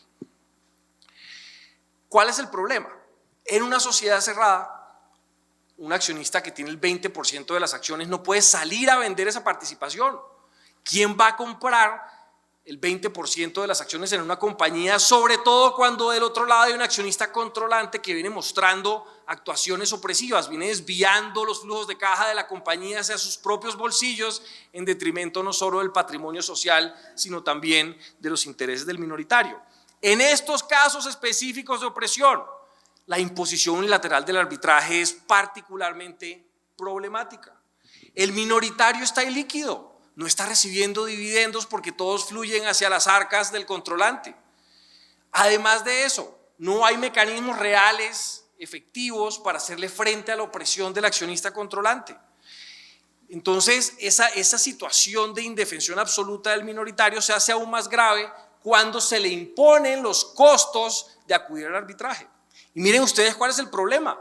¿Cuál es el problema? En una sociedad cerrada, un accionista que tiene el 20% de las acciones no puede salir a vender esa participación. ¿Quién va a comprar el 20% de las acciones en una compañía, sobre todo cuando del otro lado hay un accionista controlante que viene mostrando actuaciones opresivas, viene desviando los flujos de caja de la compañía hacia sus propios bolsillos en detrimento no solo del patrimonio social, sino también de los intereses del minoritario? En estos casos específicos de opresión, la imposición unilateral del arbitraje es particularmente problemática. El minoritario está ilíquido, no está recibiendo dividendos porque todos fluyen hacia las arcas del controlante. Además de eso, no hay mecanismos reales, efectivos, para hacerle frente a la opresión del accionista controlante. Entonces, esa situación de indefensión absoluta del minoritario se hace aún más grave cuando se le imponen los costos de acudir al arbitraje. Y miren ustedes cuál es el problema.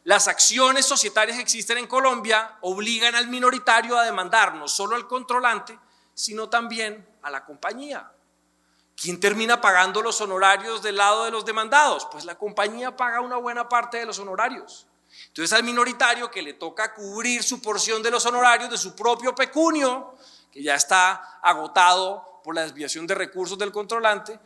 Las acciones societarias que existen en Colombia obligan al minoritario a demandar no solo al controlante, sino también a la compañía. ¿Quién termina pagando los honorarios del lado de los demandados? Pues la compañía paga una buena parte de los honorarios. Entonces al minoritario, que le toca cubrir su porción de los honorarios de su propio pecunio, que ya está agotado por la desviación de recursos del controlante,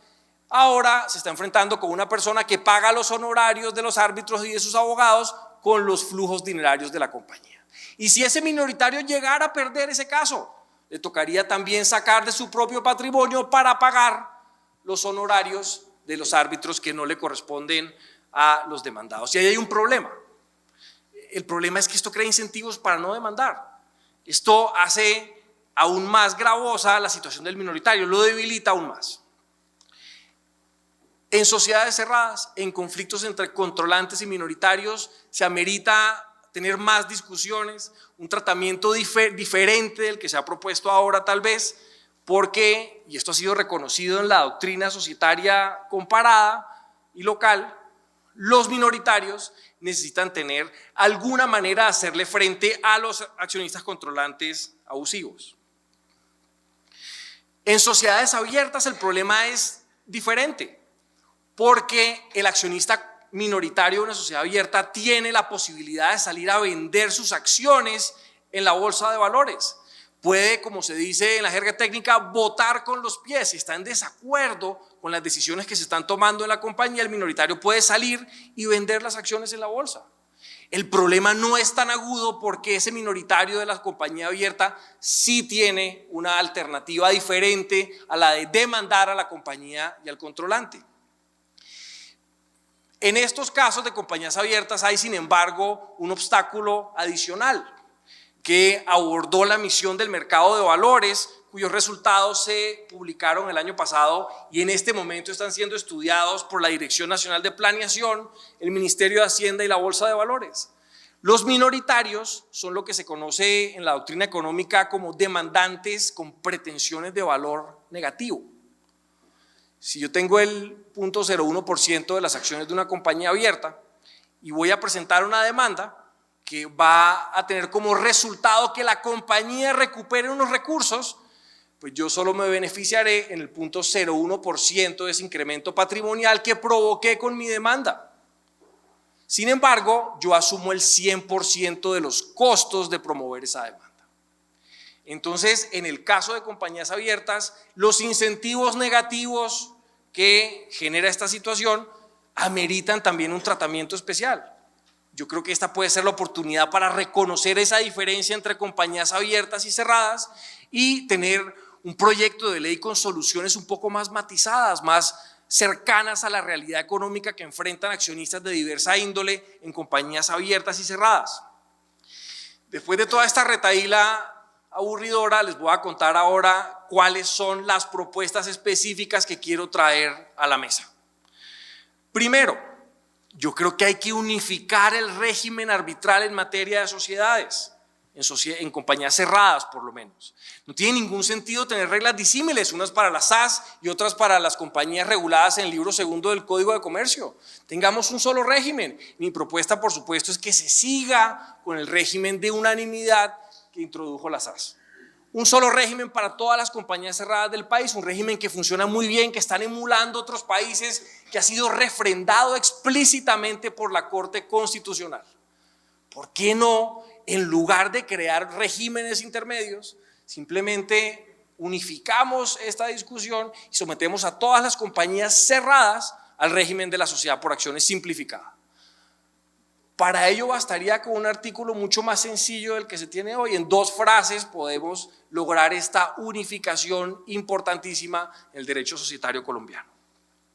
ahora se está enfrentando con una persona que paga los honorarios de los árbitros y de sus abogados con los flujos dinerarios de la compañía. Y si ese minoritario llegara a perder ese caso, le tocaría también sacar de su propio patrimonio para pagar los honorarios de los árbitros que no le corresponden a los demandados. Y ahí hay un problema. El problema es que esto crea incentivos para no demandar. Esto hace aún más gravosa la situación del minoritario, lo debilita aún más. En sociedades cerradas, en conflictos entre controlantes y minoritarios, se amerita tener más discusiones, un tratamiento diferente del que se ha propuesto ahora tal vez, porque, y esto ha sido reconocido en la doctrina societaria comparada y local, los minoritarios necesitan tener alguna manera de hacerle frente a los accionistas controlantes abusivos. En sociedades abiertas el problema es diferente, porque el accionista minoritario de una sociedad abierta tiene la posibilidad de salir a vender sus acciones en la bolsa de valores. Puede, como se dice en la jerga técnica, votar con los pies. Si está en desacuerdo con las decisiones que se están tomando en la compañía, el minoritario puede salir y vender las acciones en la bolsa. El problema no es tan agudo porque ese minoritario de la compañía abierta sí tiene una alternativa diferente a la de demandar a la compañía y al controlante. En estos casos de compañías abiertas hay, sin embargo, un obstáculo adicional que abordó la misión del mercado de valores, cuyos resultados se publicaron el año pasado y en este momento están siendo estudiados por la Dirección Nacional de Planeación, el Ministerio de Hacienda y la Bolsa de Valores. Los minoritarios son lo que se conoce en la doctrina económica como demandantes con pretensiones de valor negativo. Si yo tengo el 0.01% de las acciones de una compañía abierta y voy a presentar una demanda que va a tener como resultado que la compañía recupere unos recursos, pues yo solo me beneficiaré en el 0.01% de ese incremento patrimonial que provoqué con mi demanda. Sin embargo, yo asumo el 100% de los costos de promover esa demanda. Entonces, en el caso de compañías abiertas, los incentivos negativos que genera esta situación ameritan también un tratamiento especial. Yo creo que esta puede ser la oportunidad para reconocer esa diferencia entre compañías abiertas y cerradas y tener un proyecto de ley con soluciones un poco más matizadas, más cercanas a la realidad económica que enfrentan accionistas de diversa índole en compañías abiertas y cerradas. Después de toda esta retahíla aburridora, les voy a contar ahora cuáles son las propuestas específicas que quiero traer a la mesa. Primero, yo creo que hay que unificar el régimen arbitral en materia de sociedades, en compañías cerradas por lo menos. No tiene ningún sentido tener reglas disímiles, unas para las SAS y otras para las compañías reguladas en el libro segundo del Código de Comercio. Tengamos un solo régimen. Mi propuesta, por supuesto, es que se siga con el régimen de unanimidad que introdujo la SAS. Un solo régimen para todas las compañías cerradas del país, un régimen que funciona muy bien, que están emulando otros países, que ha sido refrendado explícitamente por la Corte Constitucional. ¿Por qué no, en lugar de crear regímenes intermedios, simplemente unificamos esta discusión y sometemos a todas las compañías cerradas al régimen de la sociedad por acciones simplificada? Para ello bastaría con un artículo mucho más sencillo del que se tiene hoy. En 2 frases podemos lograr esta unificación importantísima en el derecho societario colombiano.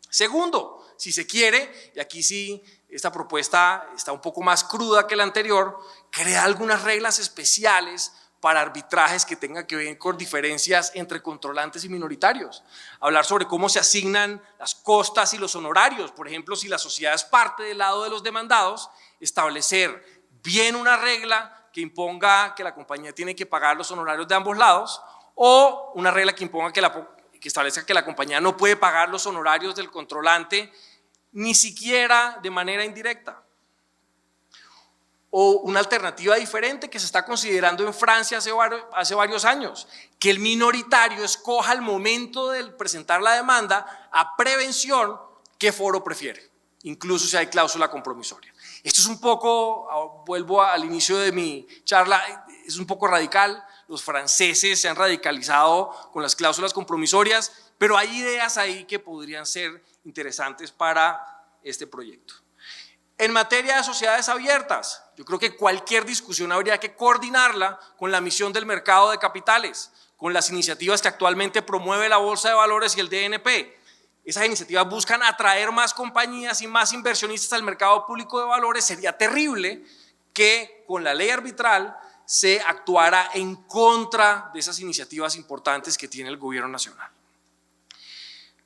Segundo, si se quiere, y aquí sí esta propuesta está un poco más cruda que la anterior, crea algunas reglas especiales para arbitrajes que tengan que ver con diferencias entre controlantes y minoritarios. Hablar sobre cómo se asignan las costas y los honorarios. Por ejemplo, si la sociedad es parte del lado de los demandados, establecer bien una regla que imponga que la compañía tiene que pagar los honorarios de ambos lados, o una regla que imponga que establezca que la compañía no puede pagar los honorarios del controlante ni siquiera de manera indirecta. O una alternativa diferente que se está considerando en Francia hace varios años, que el minoritario escoja al momento de presentar la demanda a prevención qué foro prefiere, incluso si hay cláusula compromisoria. Esto es un poco, vuelvo al inicio de mi charla, es un poco radical. Los franceses se han radicalizado con las cláusulas compromisorias, pero hay ideas ahí que podrían ser interesantes para este proyecto. En materia de sociedades abiertas, yo creo que cualquier discusión habría que coordinarla con la misión del mercado de capitales, con las iniciativas que actualmente promueve la Bolsa de Valores y el DNP. Esas iniciativas buscan atraer más compañías y más inversionistas al mercado público de valores. Sería terrible que con la ley arbitral se actuara en contra de esas iniciativas importantes que tiene el gobierno nacional.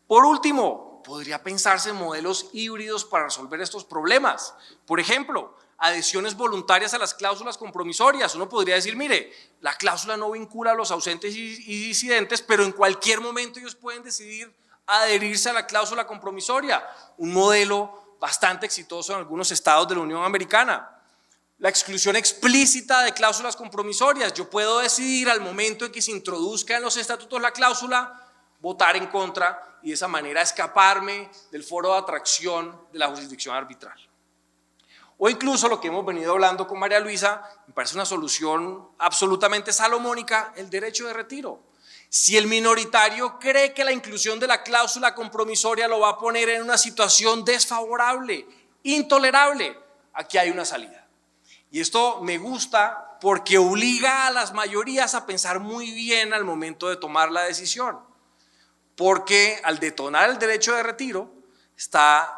Por último, podría pensarse en modelos híbridos para resolver estos problemas. Por ejemplo, adhesiones voluntarias a las cláusulas compromisorias. Uno podría decir, mire, la cláusula no vincula a los ausentes y disidentes, pero en cualquier momento ellos pueden decidir adherirse a la cláusula compromisoria. Un modelo bastante exitoso en algunos estados de la Unión Americana. La exclusión explícita de cláusulas compromisorias. Yo puedo decidir al momento en que se introduzca en los estatutos la cláusula, votar en contra y de esa manera escaparme del foro de atracción de la jurisdicción arbitral. O incluso lo que hemos venido hablando con María Luisa, me parece una solución absolutamente salomónica, el derecho de retiro. Si el minoritario cree que la inclusión de la cláusula compromisoria lo va a poner en una situación desfavorable, intolerable, aquí hay una salida. Y esto me gusta porque obliga a las mayorías a pensar muy bien al momento de tomar la decisión. Porque al detonar el derecho de retiro está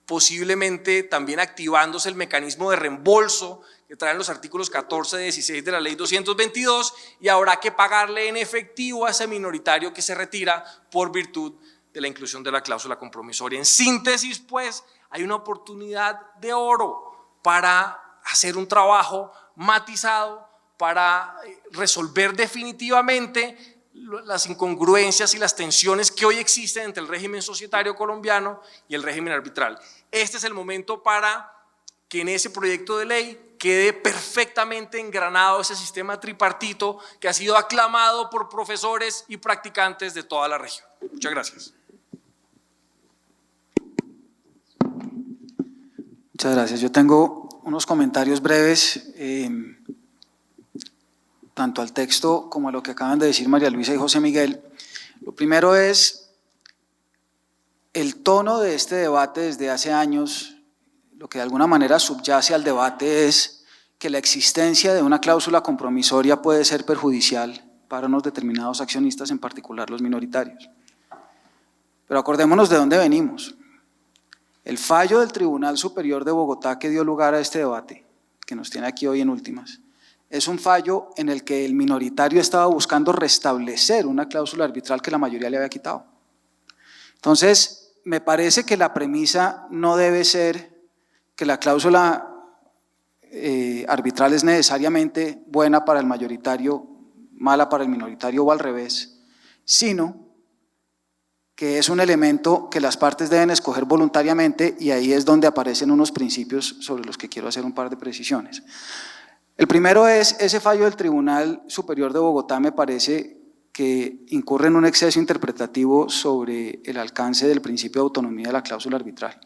posiblemente también activándose el mecanismo de reembolso que traen los artículos 14 y 16 de la ley 222 y habrá que pagarle en efectivo a ese minoritario que se retira por virtud de la inclusión de la cláusula compromisoria. En síntesis, pues, hay una oportunidad de oro para hacer un trabajo matizado para resolver definitivamente las incongruencias y las tensiones que hoy existen entre el régimen societario colombiano y el régimen arbitral. Este es el momento para que en ese proyecto de ley quede perfectamente engranado ese sistema tripartito que ha sido aclamado por profesores y practicantes de toda la región. Muchas gracias. Muchas gracias. Yo tengo unos comentarios breves, tanto al texto como a lo que acaban de decir María Luisa y José Miguel. Lo primero es el tono de este debate desde hace años. Lo que de alguna manera subyace al debate es que la existencia de una cláusula compromisoria puede ser perjudicial para unos determinados accionistas, en particular los minoritarios. Pero acordémonos de dónde venimos. El fallo del Tribunal Superior de Bogotá que dio lugar a este debate, que nos tiene aquí hoy en últimas, es un fallo en el que el minoritario estaba buscando restablecer una cláusula arbitral que la mayoría le había quitado. Entonces, me parece que la premisa no debe ser que la cláusula arbitral es necesariamente buena para el mayoritario, mala para el minoritario o al revés, sino que es un elemento que las partes deben escoger voluntariamente, y ahí es donde aparecen unos principios sobre los que quiero hacer un par de precisiones. El primero es ese fallo del Tribunal Superior de Bogotá. Me parece que incurre en un exceso interpretativo sobre el alcance del principio de autonomía de la cláusula arbitral.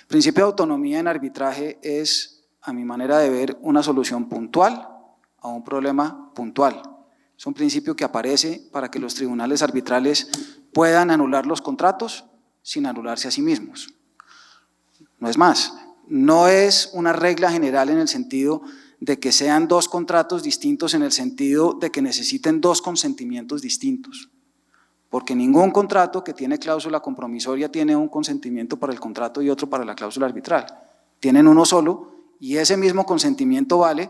El principio de autonomía en arbitraje es, a mi manera de ver, una solución puntual a un problema puntual. Es un principio que aparece para que los tribunales arbitrales puedan anular los contratos sin anularse a sí mismos. No es más, no es una regla general en el sentido de que sean dos contratos distintos, en el sentido de que necesiten dos consentimientos distintos, porque ningún contrato que tiene cláusula compromisoria tiene un consentimiento para el contrato y otro para la cláusula arbitral. Tienen uno solo, y ese mismo consentimiento vale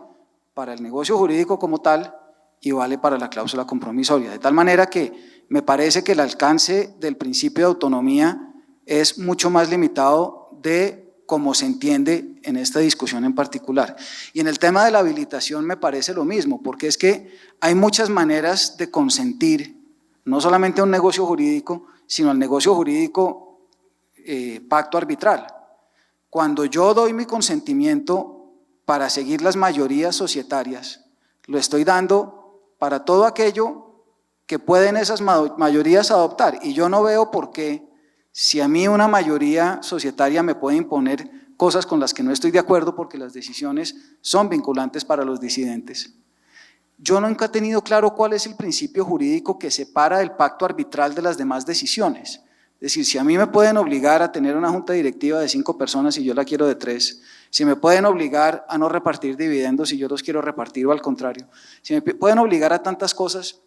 para el negocio jurídico como tal y vale para la cláusula compromisoria, de tal manera que me parece que el alcance del principio de autonomía es mucho más limitado de como se entiende en esta discusión en particular. Y en el tema de la habilitación me parece lo mismo, porque es que hay muchas maneras de consentir, no solamente a un negocio jurídico, sino al negocio jurídico pacto arbitral. Cuando yo doy mi consentimiento para seguir las mayorías societarias, lo estoy dando para todo aquello que pueden esas mayorías adoptar, y yo no veo por qué, si a mí una mayoría societaria me puede imponer cosas con las que no estoy de acuerdo porque las decisiones son vinculantes para los disidentes. Yo nunca he tenido claro cuál es el principio jurídico que separa el pacto arbitral de las demás decisiones. Es decir, si a mí me pueden obligar a tener una junta directiva de 5 personas y yo la quiero de 3, si me pueden obligar a no repartir dividendos si yo los quiero repartir o al contrario, si me pueden obligar a tantas cosas,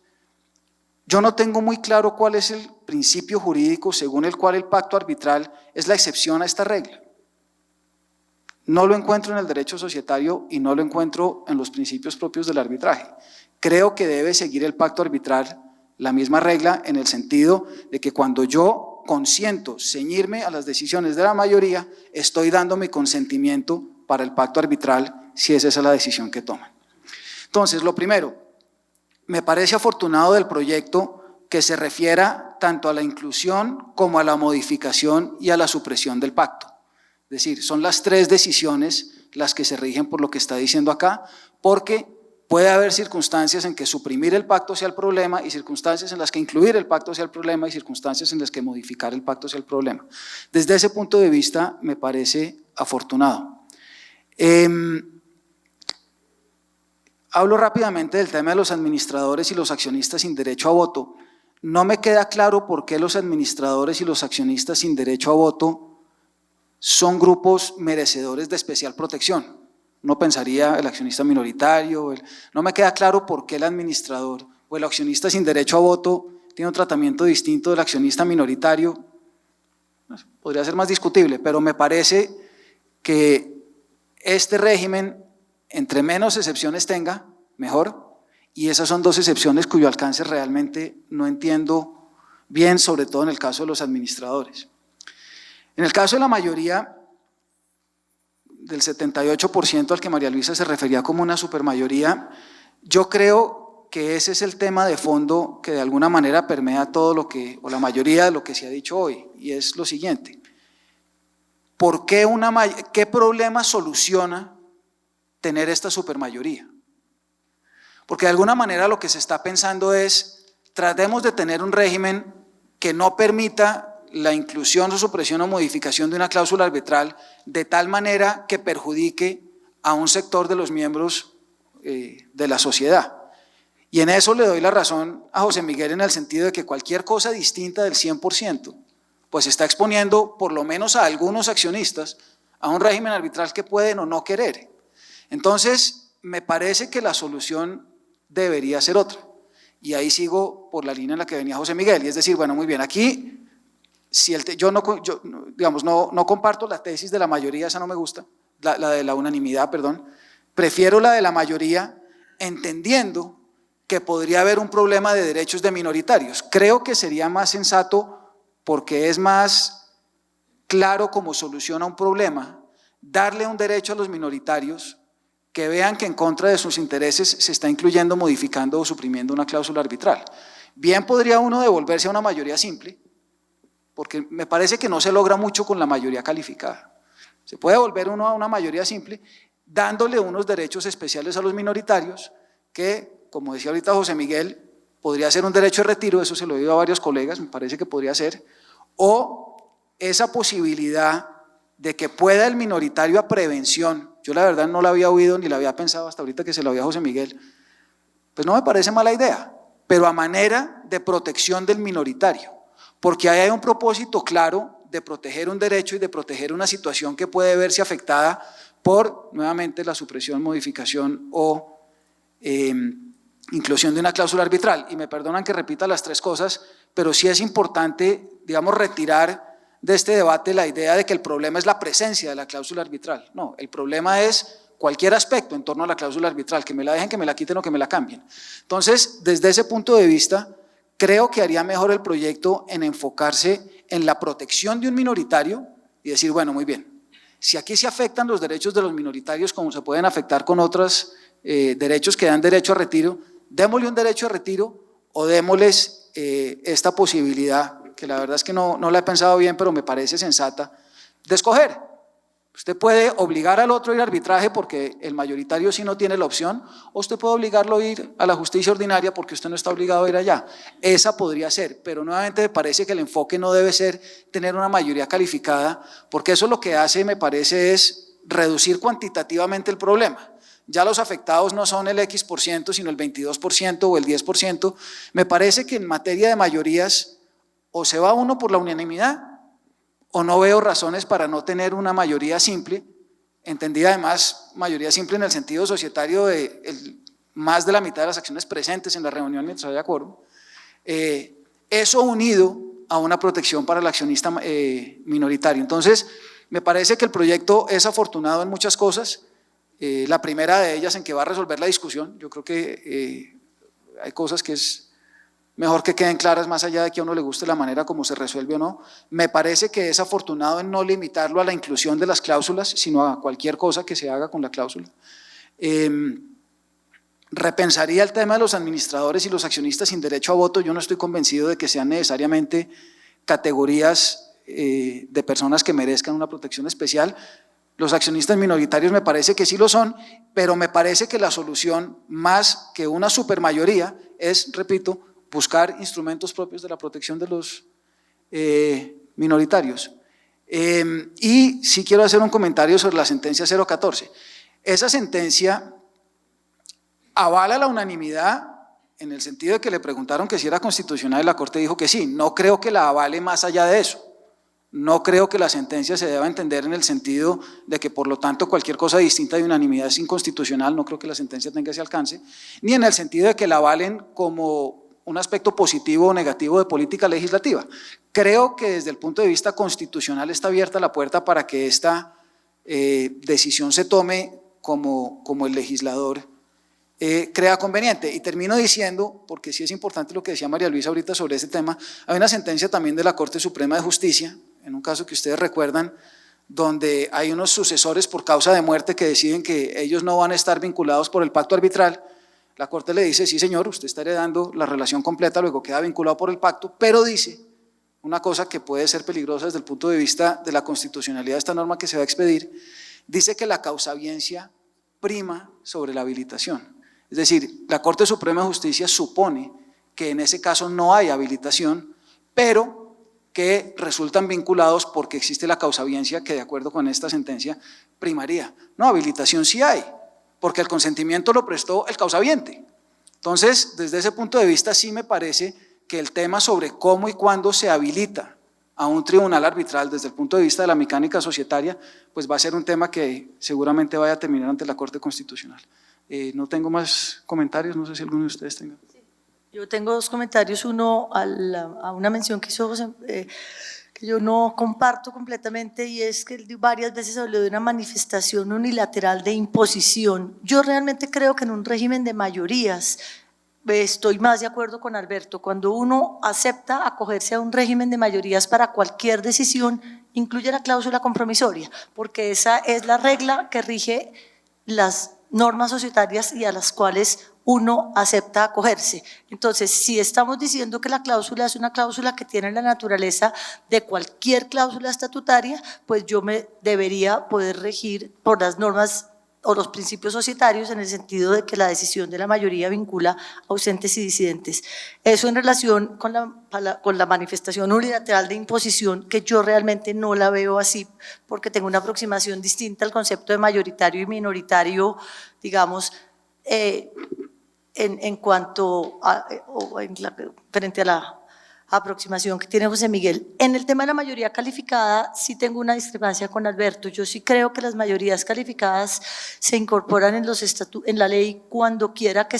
yo no tengo muy claro cuál es el principio jurídico según el cual el pacto arbitral es la excepción a esta regla. No lo encuentro en el derecho societario y no lo encuentro en los principios propios del arbitraje. Creo que debe seguir el pacto arbitral la misma regla, en el sentido de que cuando yo consiento ceñirme a las decisiones de la mayoría, estoy dando mi consentimiento para el pacto arbitral si esa es la decisión que toman. Entonces, lo primero, me parece afortunado del proyecto que se refiera tanto a la inclusión como a la modificación y a la supresión del pacto. Es decir, son las 3 decisiones las que se rigen por lo que está diciendo acá, porque puede haber circunstancias en que suprimir el pacto sea el problema y circunstancias en las que incluir el pacto sea el problema y circunstancias en las que modificar el pacto sea el problema. Desde ese punto de vista me parece afortunado. Hablo rápidamente del tema de los administradores y los accionistas sin derecho a voto. No me queda claro por qué los administradores y los accionistas sin derecho a voto son grupos merecedores de especial protección. No pensaría el accionista minoritario, no me queda claro por qué el administrador o el accionista sin derecho a voto tiene un tratamiento distinto del accionista minoritario. Podría ser más discutible, pero me parece que este régimen, entre menos excepciones tenga, mejor, y esas son 2 excepciones cuyo alcance realmente no entiendo bien, sobre todo en el caso de los administradores. En el caso de la mayoría, del 78% al que María Luisa se refería como una supermayoría, yo creo que ese es el tema de fondo que de alguna manera permea todo lo que, o la mayoría de lo que se ha dicho hoy, y es lo siguiente: ¿por qué qué problema soluciona tener esta supermayoría? Porque de alguna manera lo que se está pensando es, tratemos de tener un régimen que no permita la inclusión o supresión o modificación de una cláusula arbitral de tal manera que perjudique a un sector de los miembros de la sociedad. Y en eso le doy la razón a José Miguel en el sentido de que cualquier cosa distinta del 100%, pues está exponiendo por lo menos a algunos accionistas a un régimen arbitral que pueden o no querer. Entonces, me parece que la solución debería ser otra. Y ahí sigo por la línea en la que venía José Miguel, y es decir, bueno, muy bien, aquí si yo no comparto la tesis de la mayoría, esa no me gusta, la de la unanimidad, perdón, prefiero la de la mayoría, entendiendo que podría haber un problema de derechos de minoritarios. Creo que sería más sensato, porque es más claro cómo soluciona un problema, darle un derecho a los minoritarios que vean que en contra de sus intereses se está incluyendo, modificando o suprimiendo una cláusula arbitral. Bien podría uno devolverse a una mayoría simple, porque me parece que no se logra mucho con la mayoría calificada. Se puede volver uno a una mayoría simple dándole unos derechos especiales a los minoritarios que, como decía ahorita José Miguel, podría ser un derecho de retiro, eso se lo he oído a varios colegas, me parece que podría ser, o esa posibilidad de que pueda el minoritario a prevención. Yo la verdad no la había oído ni la había pensado hasta ahorita que se lo oía a José Miguel, pues no me parece mala idea, pero a manera de protección del minoritario. Porque ahí hay un propósito claro de proteger un derecho y de proteger una situación que puede verse afectada por, nuevamente, la supresión, modificación o inclusión de una cláusula arbitral. Y me perdonan que repita las tres cosas, pero sí es importante, digamos, retirar de este debate la idea de que el problema es la presencia de la cláusula arbitral. No, el problema es cualquier aspecto en torno a la cláusula arbitral, que me la dejen, que me la quiten o que me la cambien. Entonces, desde ese punto de vista, creo que haría mejor el proyecto en enfocarse en la protección de un minoritario y decir, bueno, muy bien, si aquí se afectan los derechos de los minoritarios como se pueden afectar con otros derechos que dan derecho a retiro, démosle un derecho a retiro o démosles esta posibilidad, que la verdad es que no la he pensado bien, pero me parece sensata, de escoger. Usted puede obligar al otro a ir a arbitraje porque el mayoritario sí no tiene la opción, o usted puede obligarlo a ir a la justicia ordinaria porque usted no está obligado a ir allá. Esa podría ser, pero nuevamente me parece que el enfoque no debe ser tener una mayoría calificada, porque eso lo que hace, me parece, es reducir cuantitativamente el problema. Ya los afectados no son el X%, sino el 22% o el 10%. Me parece que en materia de mayorías o se va uno por la unanimidad, o no veo razones para no tener una mayoría simple, entendida además mayoría simple en el sentido societario de más de la mitad de las acciones presentes en la reunión mientras haya quórum, eso unido a una protección para el accionista minoritario. Entonces, me parece que el proyecto es afortunado en muchas cosas, la primera de ellas en que va a resolver la discusión. Yo creo que hay cosas que es mejor que queden claras más allá de que a uno le guste la manera como se resuelve o no. Me parece que es afortunado en no limitarlo a la inclusión de las cláusulas, sino a cualquier cosa que se haga con la cláusula. Repensaría el tema de los administradores y los accionistas sin derecho a voto. Yo no estoy convencido de que sean necesariamente categorías de personas que merezcan una protección especial. Los accionistas minoritarios me parece que sí lo son, pero me parece que la solución, más que una supermayoría, es, repito, buscar instrumentos propios de la protección de los minoritarios. Y sí quiero hacer un comentario sobre la sentencia 014. Esa sentencia avala la unanimidad en el sentido de que le preguntaron que si era constitucional y la Corte dijo que sí. No creo que la avale más allá de eso. No creo que la sentencia se deba entender en el sentido de que por lo tanto cualquier cosa distinta de unanimidad es inconstitucional. No creo que la sentencia tenga ese alcance, ni en el sentido de que la avalen como un aspecto positivo o negativo de política legislativa. Creo que desde el punto de vista constitucional está abierta la puerta para que esta decisión se tome como el legislador crea conveniente. Y termino diciendo, porque sí es importante lo que decía María Luisa ahorita sobre este tema, hay una sentencia también de la Corte Suprema de Justicia, en un caso que ustedes recuerdan, donde hay unos sucesores por causa de muerte que deciden que ellos no van a estar vinculados por el pacto arbitral, la Corte le dice, sí señor, usted está heredando la relación completa, luego queda vinculado por el pacto, pero dice una cosa que puede ser peligrosa desde el punto de vista de la constitucionalidad de esta norma que se va a expedir, dice que la causabiencia prima sobre la habilitación. Es decir, la Corte Suprema de Justicia supone que en ese caso no hay habilitación, pero que resultan vinculados porque existe la causabiencia que de acuerdo con esta sentencia primaría. No, habilitación sí hay, porque el consentimiento lo prestó el causaviente. Entonces, desde ese punto de vista sí me parece que el tema sobre cómo y cuándo se habilita a un tribunal arbitral desde el punto de vista de la mecánica societaria, pues va a ser un tema que seguramente vaya a terminar ante la Corte Constitucional. No tengo más comentarios, no sé si alguno de ustedes tenga. Yo tengo dos comentarios, uno a una mención que hizo José, que yo no comparto completamente, y es que varias veces habló de una manifestación unilateral de imposición. Yo realmente creo que en un régimen de mayorías, estoy más de acuerdo con Alberto, cuando uno acepta acogerse a un régimen de mayorías para cualquier decisión, incluye la cláusula compromisoria, porque esa es la regla que rige las normas societarias y a las cuales uno acepta acogerse. Entonces, si estamos diciendo que la cláusula es una cláusula que tiene la naturaleza de cualquier cláusula estatutaria, pues yo me debería poder regir por las normas o los principios societarios en el sentido de que la decisión de la mayoría vincula ausentes y disidentes. Eso en relación con la manifestación unilateral de imposición, que yo realmente no la veo así, porque tengo una aproximación distinta al concepto de mayoritario y minoritario, digamos, en cuanto a, frente a la aproximación que tiene José Miguel. En el tema de la mayoría calificada sí tengo una discrepancia con Alberto. Yo sí creo que las mayorías calificadas se incorporan en la ley cuando quiera que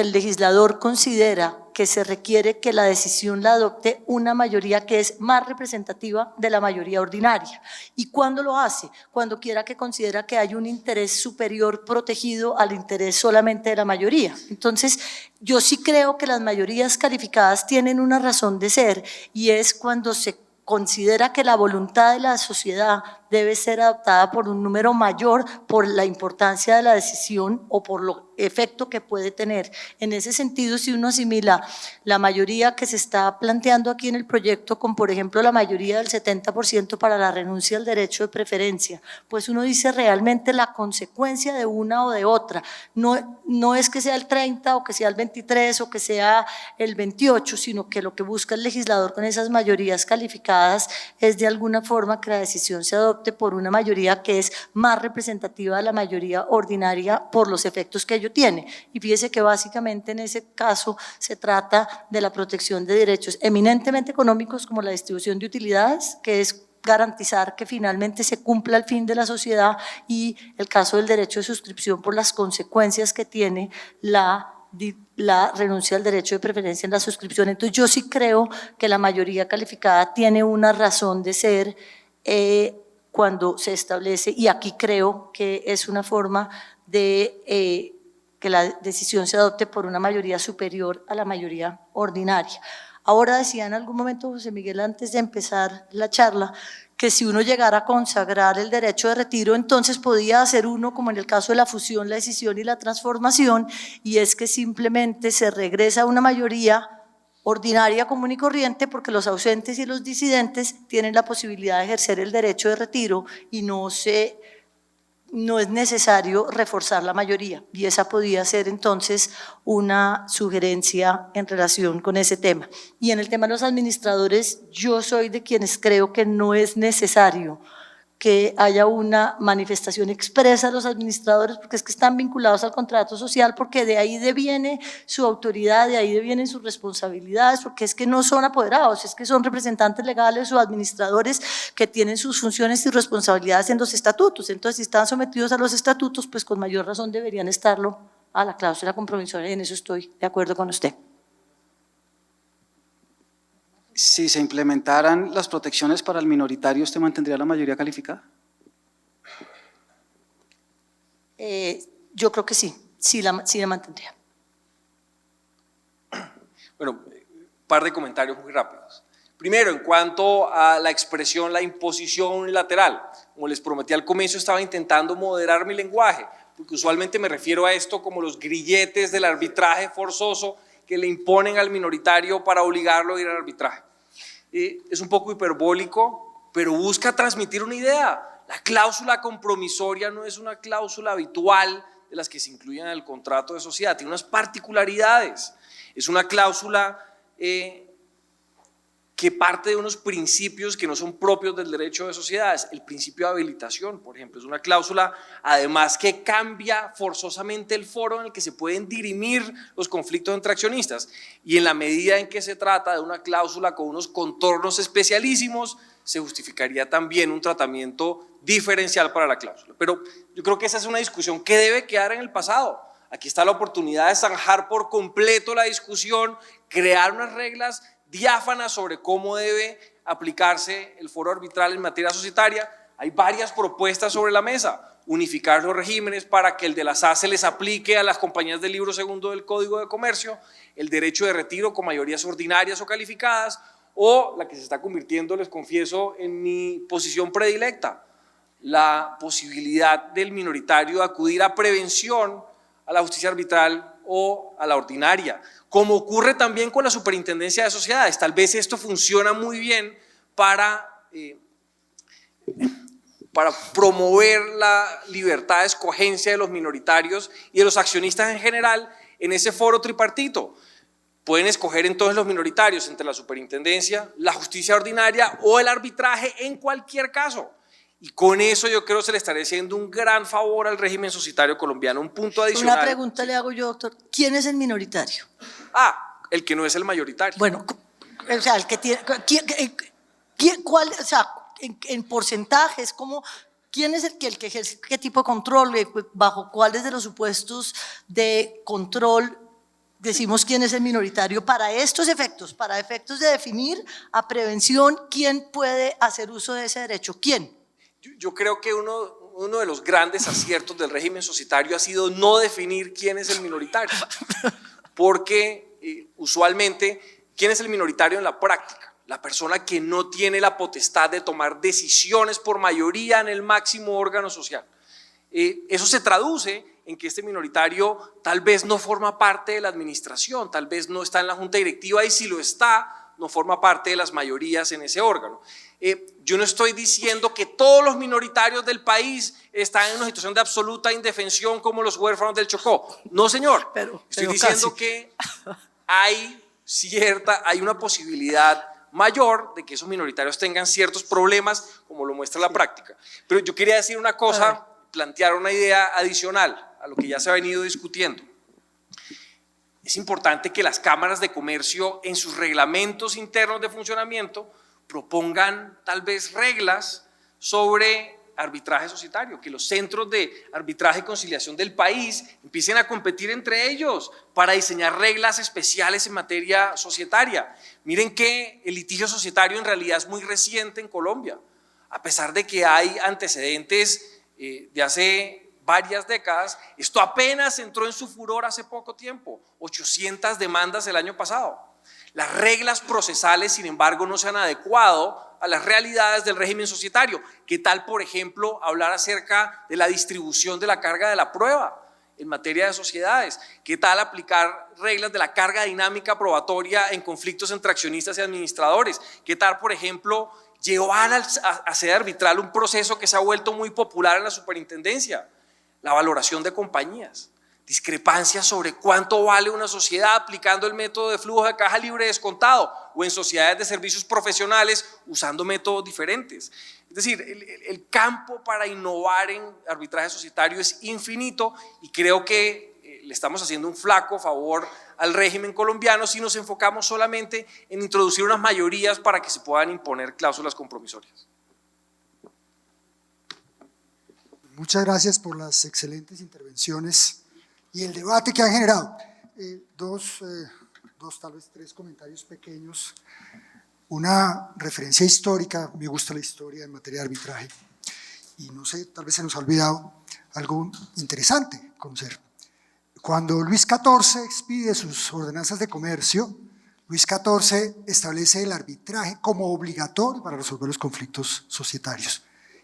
el legislador considera que se requiere que la decisión la adopte una mayoría que es más representativa de la mayoría ordinaria. ¿Y cuándo lo hace? Cuando quiera que considera que hay un interés superior protegido al interés solamente de la mayoría. Entonces, yo sí creo que las mayorías calificadas tienen una razón de ser, y es cuando se considera que la voluntad de la sociedad debe ser adoptada por un número mayor por la importancia de la decisión o por lo efecto que puede tener. En ese sentido, si uno asimila la mayoría que se está planteando aquí en el proyecto con, por ejemplo, la mayoría del 70% para la renuncia al derecho de preferencia, pues uno dice realmente la consecuencia de una o de otra. No es que sea el 30 o que sea el 23 o que sea el 28, sino que lo que busca el legislador con esas mayorías calificadas es de alguna forma que la decisión se adopte por una mayoría que es más representativa de la mayoría ordinaria por los efectos que ello tiene. Y fíjese que básicamente en ese caso se trata de la protección de derechos eminentemente económicos como la distribución de utilidades, que es garantizar que finalmente se cumpla el fin de la sociedad, y el caso del derecho de suscripción por las consecuencias que tiene la renuncia al derecho de preferencia en la suscripción. Entonces yo sí creo que la mayoría calificada tiene una razón de ser cuando se establece, y aquí creo que es una forma de que la decisión se adopte por una mayoría superior a la mayoría ordinaria. Ahora decía en algún momento José Miguel antes de empezar la charla que si uno llegara a consagrar el derecho de retiro, entonces podía hacer uno, como en el caso de la fusión, la escisión y la transformación, y es que simplemente se regresa a una mayoría ordinaria, común y corriente, porque los ausentes y los disidentes tienen la posibilidad de ejercer el derecho de retiro y no es necesario reforzar la mayoría, y esa podía ser entonces una sugerencia en relación con ese tema. Y en el tema de los administradores, yo soy de quienes creo que no es necesario que haya una manifestación expresa de los administradores, porque es que están vinculados al contrato social, porque de ahí deviene su autoridad, de ahí devienen sus responsabilidades, porque es que no son apoderados, es que son representantes legales o administradores que tienen sus funciones y responsabilidades en los estatutos. Entonces, si están sometidos a los estatutos, pues con mayor razón deberían estarlo a la cláusula compromisoria, y en eso estoy de acuerdo con usted. Si se implementaran las protecciones para el minoritario, ¿usted mantendría la mayoría calificada? Yo creo que sí la mantendría. Bueno, un par de comentarios muy rápidos. Primero, en cuanto a la expresión, la imposición unilateral. Como les prometí al comienzo, estaba intentando moderar mi lenguaje, porque usualmente me refiero a esto como los grilletes del arbitraje forzoso que le imponen al minoritario para obligarlo a ir al arbitraje. Es un poco hiperbólico, pero busca transmitir una idea. La cláusula compromisoria no es una cláusula habitual de las que se incluyen en el contrato de sociedad, tiene unas particularidades. Es una cláusula que parte de unos principios que no son propios del derecho de sociedades. El principio de habilitación, por ejemplo, es una cláusula además que cambia forzosamente el foro en el que se pueden dirimir los conflictos entre accionistas, y en la medida en que se trata de una cláusula con unos contornos especialísimos, se justificaría también un tratamiento diferencial para la cláusula. Pero yo creo que esa es una discusión que debe quedar en el pasado. Aquí está la oportunidad de zanjar por completo la discusión, crear unas reglas diáfanas sobre cómo debe aplicarse el foro arbitral en materia societaria. Hay varias propuestas sobre la mesa: unificar los regímenes para que el de las ACE les aplique a las compañías del libro segundo del Código de Comercio, el derecho de retiro con mayorías ordinarias o calificadas, o la que se está convirtiendo, les confieso, en mi posición predilecta, la posibilidad del minoritario de acudir a prevención a la justicia arbitral o a la ordinaria, como ocurre también con la Superintendencia de Sociedades. Tal vez esto funciona muy bien para promover la libertad de escogencia de los minoritarios y de los accionistas en general en ese foro tripartito. Pueden escoger entonces los minoritarios entre la superintendencia, la justicia ordinaria o el arbitraje en cualquier caso. Y con eso yo creo que se le estaría haciendo un gran favor al régimen societario colombiano. Un punto adicional. Una pregunta le hago yo, doctor. ¿Quién es el minoritario? El que no es el mayoritario. Bueno, o sea, el que tiene… ¿Cuál, o sea, en porcentajes, cómo… ¿Quién es el que ejerce qué tipo de control? ¿Bajo cuáles de los supuestos de control decimos quién es el minoritario para estos efectos? Para efectos de definir a prevención, ¿quién puede hacer uso de ese derecho? ¿Quién? Yo creo que uno de los grandes aciertos del régimen societario ha sido no definir quién es el minoritario, porque usualmente, ¿quién es el minoritario en la práctica? La persona que no tiene la potestad de tomar decisiones por mayoría en el máximo órgano social. Eso se traduce en que este minoritario tal vez no forma parte de la administración, tal vez no está en la junta directiva, y si lo está, no forma parte de las mayorías en ese órgano. Yo no estoy diciendo que todos los minoritarios del país están en una situación de absoluta indefensión como los huérfanos del Chocó. No, señor. Estoy diciendo que hay una posibilidad mayor de que esos minoritarios tengan ciertos problemas, como lo muestra la práctica. Pero yo quería decir una cosa, plantear una idea adicional a lo que ya se ha venido discutiendo. Es importante que las cámaras de comercio en sus reglamentos internos de funcionamiento propongan tal vez reglas sobre arbitraje societario, que los centros de arbitraje y conciliación del país empiecen a competir entre ellos para diseñar reglas especiales en materia societaria. Miren que el litigio societario en realidad es muy reciente en Colombia, a pesar de que hay antecedentes de hace varias décadas. Esto apenas entró en su furor hace poco tiempo, 800 demandas el año pasado. Las reglas procesales, sin embargo, no se han adecuado a las realidades del régimen societario. ¿Qué tal, por ejemplo, hablar acerca de la distribución de la carga de la prueba en materia de sociedades? ¿Qué tal aplicar reglas de la carga dinámica probatoria en conflictos entre accionistas y administradores? ¿Qué tal, por ejemplo, llevar a sede arbitral un proceso que se ha vuelto muy popular en la superintendencia? La valoración de compañías. Discrepancias sobre cuánto vale una sociedad aplicando el método de flujo de caja libre descontado, o en sociedades de servicios profesionales usando métodos diferentes. Es decir, el campo para innovar en arbitraje societario es infinito, y creo que le estamos haciendo un flaco favor al régimen colombiano si nos enfocamos solamente en introducir unas mayorías para que se puedan imponer cláusulas compromisorias. Muchas gracias por las excelentes intervenciones y el debate que han generado. Dos, tal vez tres comentarios pequeños. Una referencia histórica, me gusta la historia en materia de arbitraje, y no sé, tal vez se nos ha olvidado algo interesante conocer. Cuando Luis XIV expide sus ordenanzas de comercio, Luis XIV establece el arbitraje como obligatorio para resolver los conflictos societarios.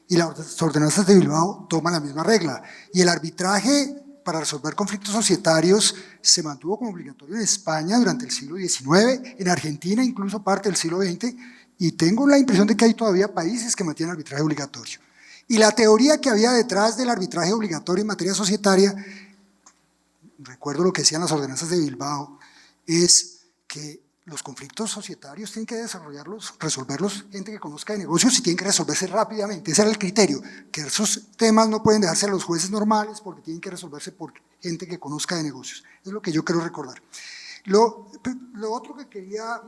Y las ordenanzas de Bilbao toman la misma regla. Y el arbitraje para resolver conflictos societarios se mantuvo como obligatorio en España durante el siglo XIX, en Argentina incluso parte del siglo XX, y tengo la impresión de que hay todavía países que mantienen arbitraje obligatorio. Y la teoría que había detrás del arbitraje obligatorio en materia societaria, recuerdo lo que decían las ordenanzas de Bilbao, es que los conflictos societarios tienen que resolverlos gente que conozca de negocios y tienen que resolverse rápidamente. Ese era el criterio, que esos temas no pueden dejarse a los jueces normales porque tienen que resolverse por gente que conozca de negocios. Es lo que yo quiero recordar. Lo otro que quería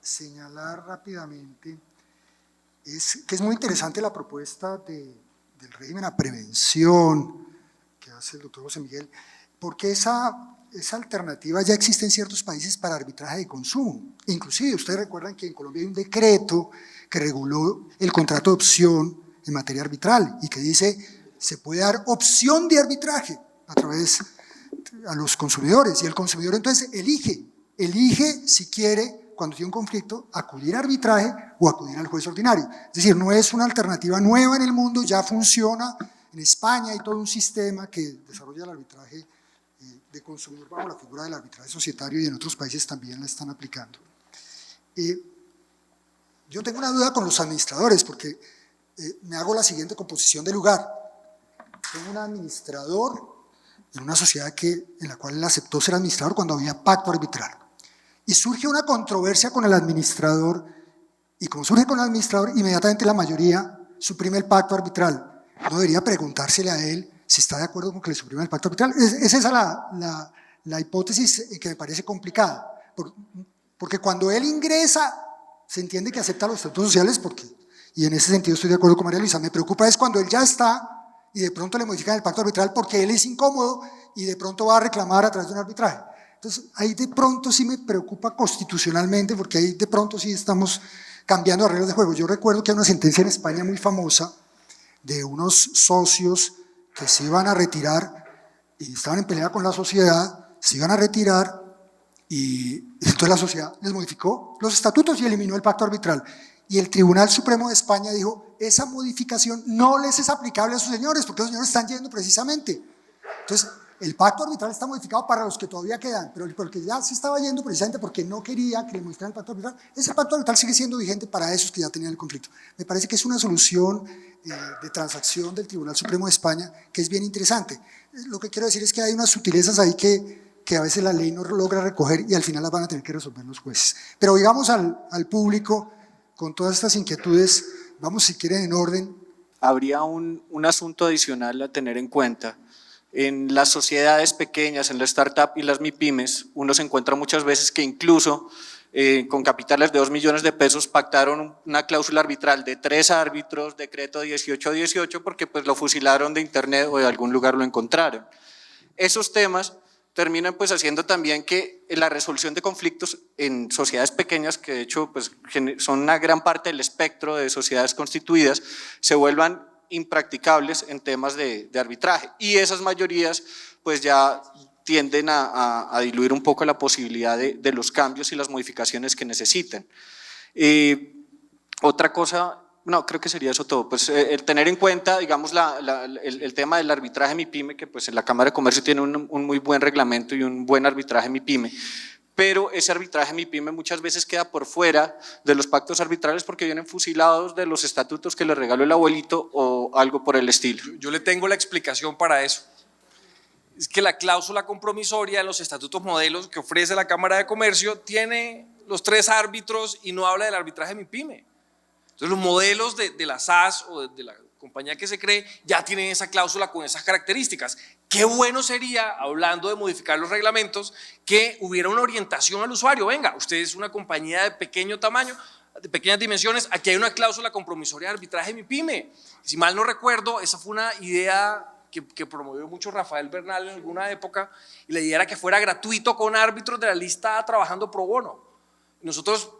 señalar rápidamente es que es muy interesante la propuesta del régimen a prevención que hace el doctor José Miguel, porque esa alternativa ya existe en ciertos países para arbitraje de consumo. Inclusive, ustedes recuerdan que en Colombia hay un decreto que reguló el contrato de opción en materia arbitral y que dice se puede dar opción de arbitraje a través a los consumidores y el consumidor entonces elige si quiere, cuando tiene un conflicto, acudir a arbitraje o acudir al juez ordinario. Es decir, no es una alternativa nueva en el mundo, ya funciona. En España hay todo un sistema que desarrolla el arbitraje de consumidor bajo la figura del arbitraje societario y en otros países también la están aplicando. Yo tengo una duda con los administradores porque me hago la siguiente composición de lugar. Tengo un administrador en una sociedad en la cual él aceptó ser administrador cuando había pacto arbitral. Y surge una controversia con el administrador y como surge con el administrador, inmediatamente la mayoría suprime el pacto arbitral. No debería preguntársele a él si está de acuerdo con que le suprima el pacto arbitral. Es esa la hipótesis que me parece complicada, porque cuando él ingresa se entiende que acepta los estatutos sociales, y en ese sentido estoy de acuerdo con María Luisa. Me preocupa es cuando él ya está y de pronto le modifican el pacto arbitral porque él es incómodo y de pronto va a reclamar a través de un arbitraje. Entonces ahí de pronto sí me preocupa constitucionalmente, porque ahí de pronto sí estamos cambiando reglas de juego. Yo recuerdo que hay una sentencia en España muy famosa de unos socios que se iban a retirar y estaban en pelea con la sociedad, se iban a retirar y entonces la sociedad les modificó los estatutos y eliminó el pacto arbitral. Y el Tribunal Supremo de España dijo, esa modificación no les es aplicable a esos señores, porque los señores están yendo precisamente. Entonces, el pacto arbitral está modificado para los que todavía quedan, pero el que ya se estaba yendo precisamente porque no quería que le modificaran el pacto arbitral, ese pacto arbitral sigue siendo vigente para esos que ya tenían el conflicto. Me parece que es una solución de transacción del Tribunal Supremo de España que es bien interesante. Lo que quiero decir es que hay unas sutilezas ahí que a veces la ley no logra recoger y al final las van a tener que resolver los jueces. Pero digamos al público, con todas estas inquietudes, vamos si quieren en orden. Habría un asunto adicional a tener en cuenta. En las sociedades pequeñas, en la startup y las MIPYMES, uno se encuentra muchas veces que incluso con capitales de 2 millones de pesos pactaron una cláusula arbitral de 3 árbitros, decreto 1818, porque pues lo fusilaron de internet o de algún lugar lo encontraron. Esos temas terminan pues haciendo también que la resolución de conflictos en sociedades pequeñas, que de hecho pues son una gran parte del espectro de sociedades constituidas, se vuelvan impracticables en temas de arbitraje, y esas mayorías pues ya tienden a diluir un poco la posibilidad de los cambios y las modificaciones que necesiten. Otra cosa, no, creo que sería eso todo, pues el tener en cuenta, digamos, el tema del arbitraje MIPYME, que pues en la Cámara de Comercio tiene un muy buen reglamento y un buen arbitraje MIPYME, pero ese arbitraje MIPYME muchas veces queda por fuera de los pactos arbitrales porque vienen fusilados de los estatutos que le regaló el abuelito o algo por el estilo. Yo le tengo la explicación para eso. Es que la cláusula compromisoria en los estatutos modelos que ofrece la Cámara de Comercio tiene los 3 árbitros y no habla del arbitraje MIPYME. Entonces los modelos de la SAS o de la compañía que se cree ya tienen esa cláusula con esas características. Qué bueno sería, hablando de modificar los reglamentos, que hubiera una orientación al usuario. Venga, usted es una compañía de pequeño tamaño, de pequeñas dimensiones, aquí hay una cláusula compromisoria de arbitraje MIPYME. Si mal no recuerdo, esa fue una idea que promovió mucho Rafael Bernal en alguna época, y la idea era que fuera gratuito con árbitros de la lista trabajando pro bono. Nosotros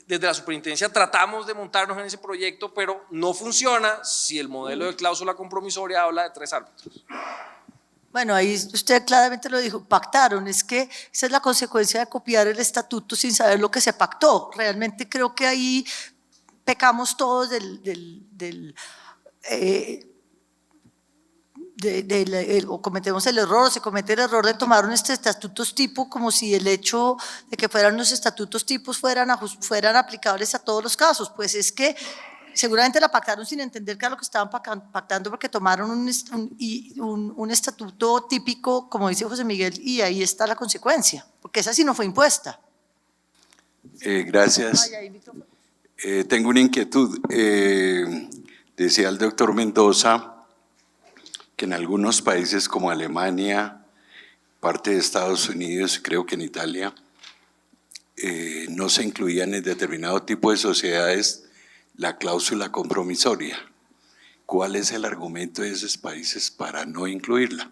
desde la superintendencia tratamos de montarnos en ese proyecto, pero no funciona si el modelo de cláusula compromisoria habla de 3 árbitros. Bueno, ahí usted claramente lo dijo, pactaron, es que esa es la consecuencia de copiar el estatuto sin saber lo que se pactó. Realmente creo que ahí pecamos todos o cometemos el error, se comete el error de tomar unos estatutos tipo como si el hecho de que fueran unos estatutos tipos fueran aplicables a todos los casos. Pues es que seguramente la pactaron sin entender qué era lo que estaban pactando, porque tomaron un estatuto típico, como dice José Miguel, y ahí está la consecuencia, porque esa sí no fue impuesta. Gracias. Ay, ahí, micrófono. Tengo una inquietud. Decía el doctor Mendoza que en algunos países como Alemania, parte de Estados Unidos, creo que en Italia, no se incluían en determinado tipo de sociedades la cláusula compromisoria. ¿Cuál es el argumento de esos países para no incluirla?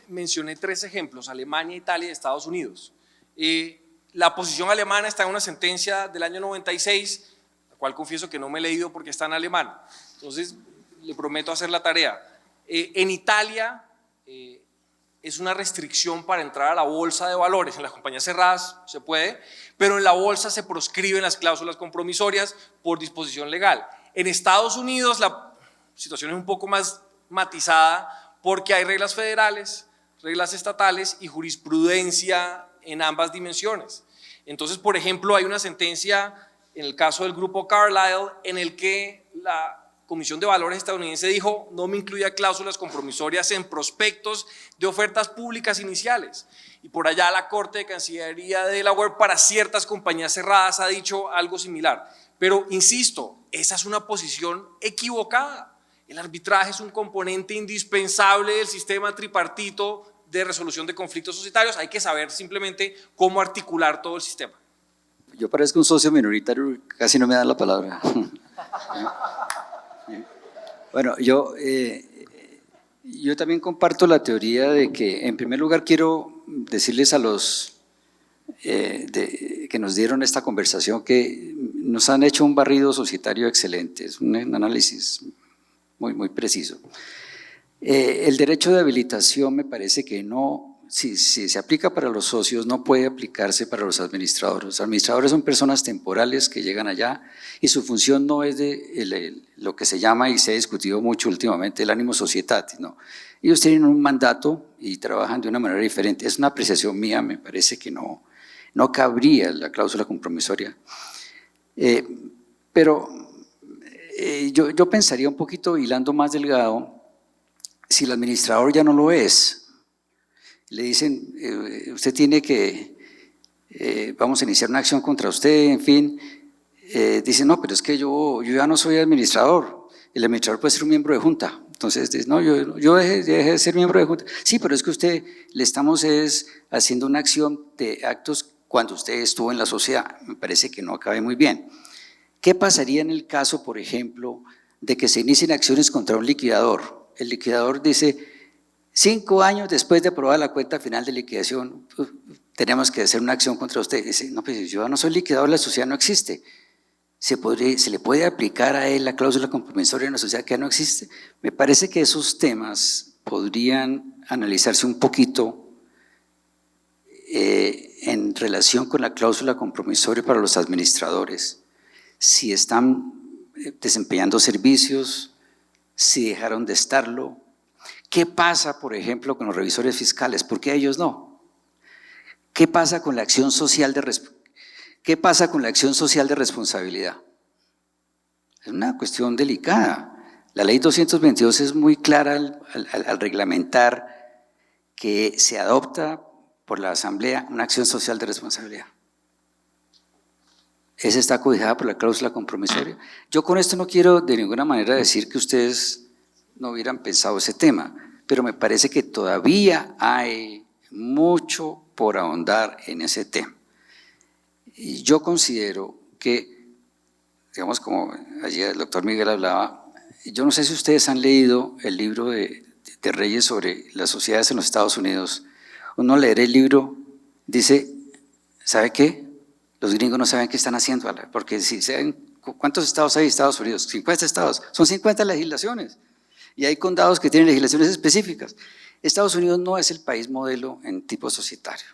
Mencioné 3 ejemplos: Alemania, Italia y Estados Unidos. La posición alemana está en una sentencia del año 96, la cual confieso que no me he leído porque está en alemán. Entonces, le prometo hacer la tarea. En Italia es una restricción para entrar a la bolsa de valores. En las compañías cerradas se puede, pero en la bolsa se proscriben las cláusulas compromisorias por disposición legal. En Estados Unidos la situación es un poco más matizada porque hay reglas federales, reglas estatales y jurisprudencia en ambas dimensiones. Entonces, por ejemplo, hay una sentencia en el caso del grupo Carlyle en el que la Comisión de Valores estadounidense dijo: no me incluya cláusulas compromisorias en prospectos de ofertas públicas iniciales. Y por allá la Corte de Cancillería de Delaware para ciertas compañías cerradas ha dicho algo similar. Pero insisto, esa es una posición equivocada. El arbitraje es un componente indispensable del sistema tripartito de resolución de conflictos societarios. Hay que saber simplemente cómo articular todo el sistema. Yo parezco un socio minoritario, casi no me dan la palabra. Bueno, yo también comparto la teoría de que, en primer lugar, quiero decirles a los que nos dieron esta conversación que nos han hecho un barrido societario excelente, es un análisis muy, muy preciso. El derecho de habilitación me parece que no, si se aplica para los socios, no puede aplicarse para los administradores. Los administradores son personas temporales que llegan allá y su función no es de lo que se llama, y se ha discutido mucho últimamente, el ánimo societatis, no. Ellos tienen un mandato y trabajan de una manera diferente. Es una apreciación mía, me parece que no cabría la cláusula compromisoria. Pero yo pensaría un poquito hilando más delgado, si el administrador ya no lo es. Le dicen, usted tiene que, vamos a iniciar una acción contra usted, en fin. Dicen, no, pero es que yo ya no soy administrador. El administrador puede ser un miembro de junta. Entonces, dice, no, yo dejé de ser miembro de junta. Sí, pero es que usted, le estamos haciendo una acción de actos cuando usted estuvo en la sociedad. Me parece que no cabe muy bien. ¿Qué pasaría en el caso, por ejemplo, de que se inicien acciones contra un liquidador? El liquidador dice, 5 años después de aprobada la cuenta final de liquidación, tenemos que hacer una acción contra usted. Dice, no, pues yo no soy liquidador, la sociedad no existe. ¿Se le puede aplicar a él la cláusula compromisoria en una sociedad que ya no existe? Me parece que esos temas podrían analizarse un poquito en relación con la cláusula compromisoria para los administradores. Si están desempeñando servicios, si dejaron de estarlo. ¿Qué pasa, por ejemplo, con los revisores fiscales? ¿Por qué ellos no? ¿Qué pasa con la acción social de responsabilidad? Es una cuestión delicada. La ley 222 es muy clara al reglamentar que se adopta por la Asamblea una acción social de responsabilidad. Esa está cobijada por la cláusula compromisoria. Yo con esto no quiero de ninguna manera decir que ustedes no hubieran pensado ese tema, pero me parece que todavía hay mucho por ahondar en ese tema. Y yo considero que, digamos, como allí el doctor Miguel hablaba, yo no sé si ustedes han leído el libro de Reyes sobre las sociedades en los Estados Unidos. Uno leer el libro, dice, ¿sabe qué? Los gringos no saben qué están haciendo, porque si saben, ¿cuántos estados hay en Estados Unidos? 50 estados, son 50 legislaciones. Y hay condados que tienen legislaciones específicas. Estados Unidos no es el país modelo en tipo societario,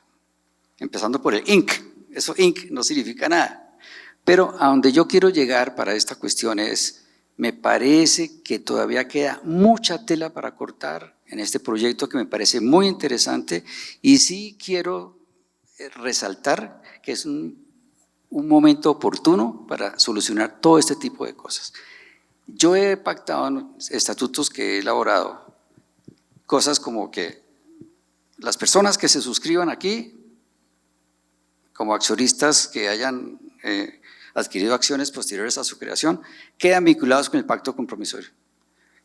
empezando por el Inc. Eso Inc. no significa nada. Pero a donde yo quiero llegar para esta cuestión es, me parece que todavía queda mucha tela para cortar en este proyecto que me parece muy interesante y sí quiero resaltar que es un momento oportuno para solucionar todo este tipo de cosas. Yo he pactado en estatutos que he elaborado cosas como que las personas que se suscriban aquí como accionistas que hayan adquirido acciones posteriores a su creación quedan vinculados con el pacto compromisorio.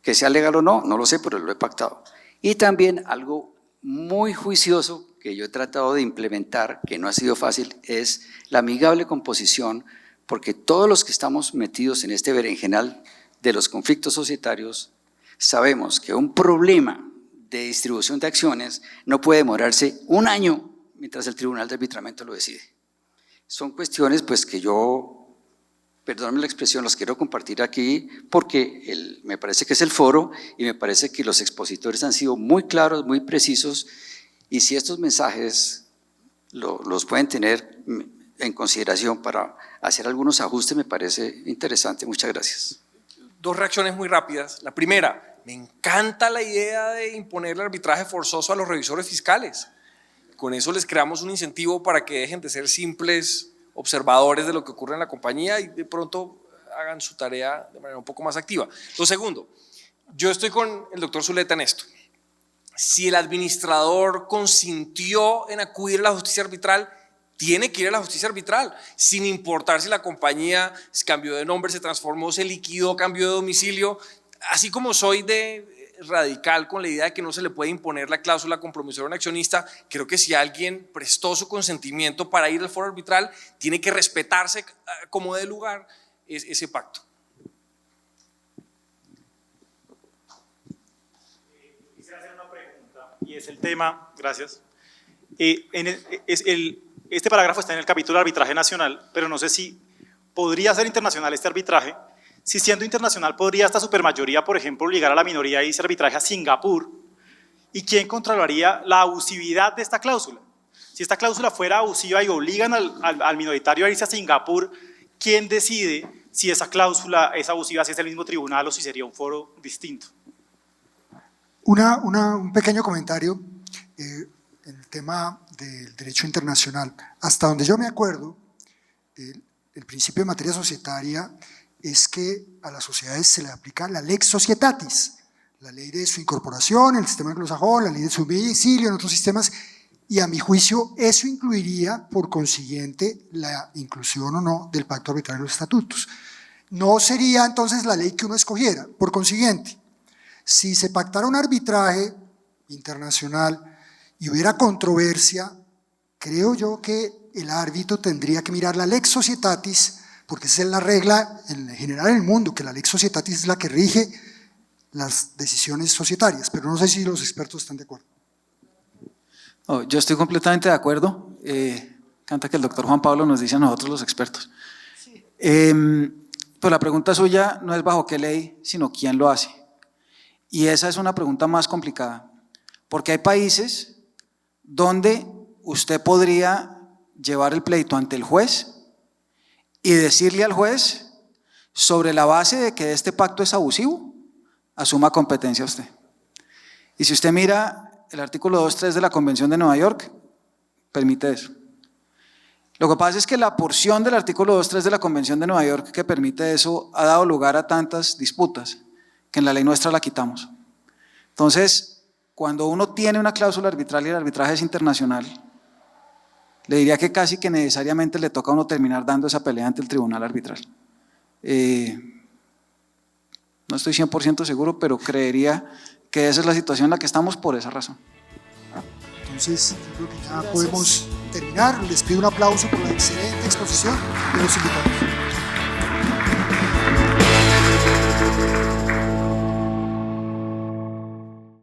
Que sea legal o no, no lo sé, pero lo he pactado. Y también algo muy juicioso que yo he tratado de implementar, que no ha sido fácil, es la amigable composición, porque todos los que estamos metidos en este berenjenal de los conflictos societarios sabemos que un problema de distribución de acciones no puede demorarse un año mientras el Tribunal de Arbitramiento lo decide. Son cuestiones pues que yo, perdónenme la expresión, los quiero compartir aquí porque me parece que es el foro y me parece que los expositores han sido muy claros, muy precisos y si estos mensajes los pueden tener en consideración para hacer algunos ajustes me parece interesante. Muchas gracias. Dos reacciones muy rápidas. La primera, me encanta la idea de imponer el arbitraje forzoso a los revisores fiscales. Con eso les creamos un incentivo para que dejen de ser simples observadores de lo que ocurre en la compañía y de pronto hagan su tarea de manera un poco más activa. Lo segundo, yo estoy con el doctor Zuleta en esto. Si el administrador consintió en acudir a la justicia arbitral, tiene que ir a la justicia arbitral, sin importar si la compañía cambió de nombre, se transformó, se liquidó, cambió de domicilio. Así como soy de radical con la idea de que no se le puede imponer la cláusula compromisoria a un accionista, creo que si alguien prestó su consentimiento para ir al foro arbitral, tiene que respetarse como dé lugar ese pacto. Quisiera hacer una pregunta y es el tema, gracias. Este parágrafo está en el capítulo de arbitraje nacional, pero no sé si podría ser internacional este arbitraje. Si siendo internacional podría esta supermayoría, por ejemplo, obligar a la minoría a irse a arbitraje a Singapur. ¿Y quién controlaría la abusividad de esta cláusula? Si esta cláusula fuera abusiva y obligan al minoritario a irse a Singapur, ¿quién decide si esa cláusula es abusiva, si es el mismo tribunal o si sería un foro distinto? Un pequeño comentario en el tema del derecho internacional. Hasta donde yo me acuerdo, el principio de materia societaria es que a las sociedades se le aplica la lex societatis, la ley de su incorporación en el sistema anglosajón, la ley de su domicilio en otros sistemas, y a mi juicio eso incluiría, por consiguiente, la inclusión o no del pacto arbitral de los estatutos. No sería entonces la ley que uno escogiera. Por consiguiente, si se pactara un arbitraje internacional y hubiera controversia, creo yo que el árbitro tendría que mirar la lex societatis, porque esa es la regla en general en el mundo, que la lex societatis es la que rige las decisiones societarias, pero no sé si los expertos están de acuerdo. No, yo estoy completamente de acuerdo. Canta que el doctor Juan Pablo nos dice a nosotros los expertos. Sí. Pues la pregunta suya no es bajo qué ley, sino quién lo hace. Y esa es una pregunta más complicada, porque hay países donde usted podría llevar el pleito ante el juez y decirle al juez, sobre la base de que este pacto es abusivo, asuma competencia usted. Y si usted mira el artículo 2.3 de la Convención de Nueva York, permite eso. Lo que pasa es que la porción del artículo 2.3 de la Convención de Nueva York que permite eso ha dado lugar a tantas disputas que en la ley nuestra la quitamos. Entonces, cuando uno tiene una cláusula arbitral y el arbitraje es internacional, le diría que casi que necesariamente le toca a uno terminar dando esa pelea ante el tribunal arbitral. No estoy 100% seguro, pero creería que esa es la situación en la que estamos por esa razón. Entonces, yo creo que ya podemos terminar. Les pido un aplauso por la excelente exposición de los invitados.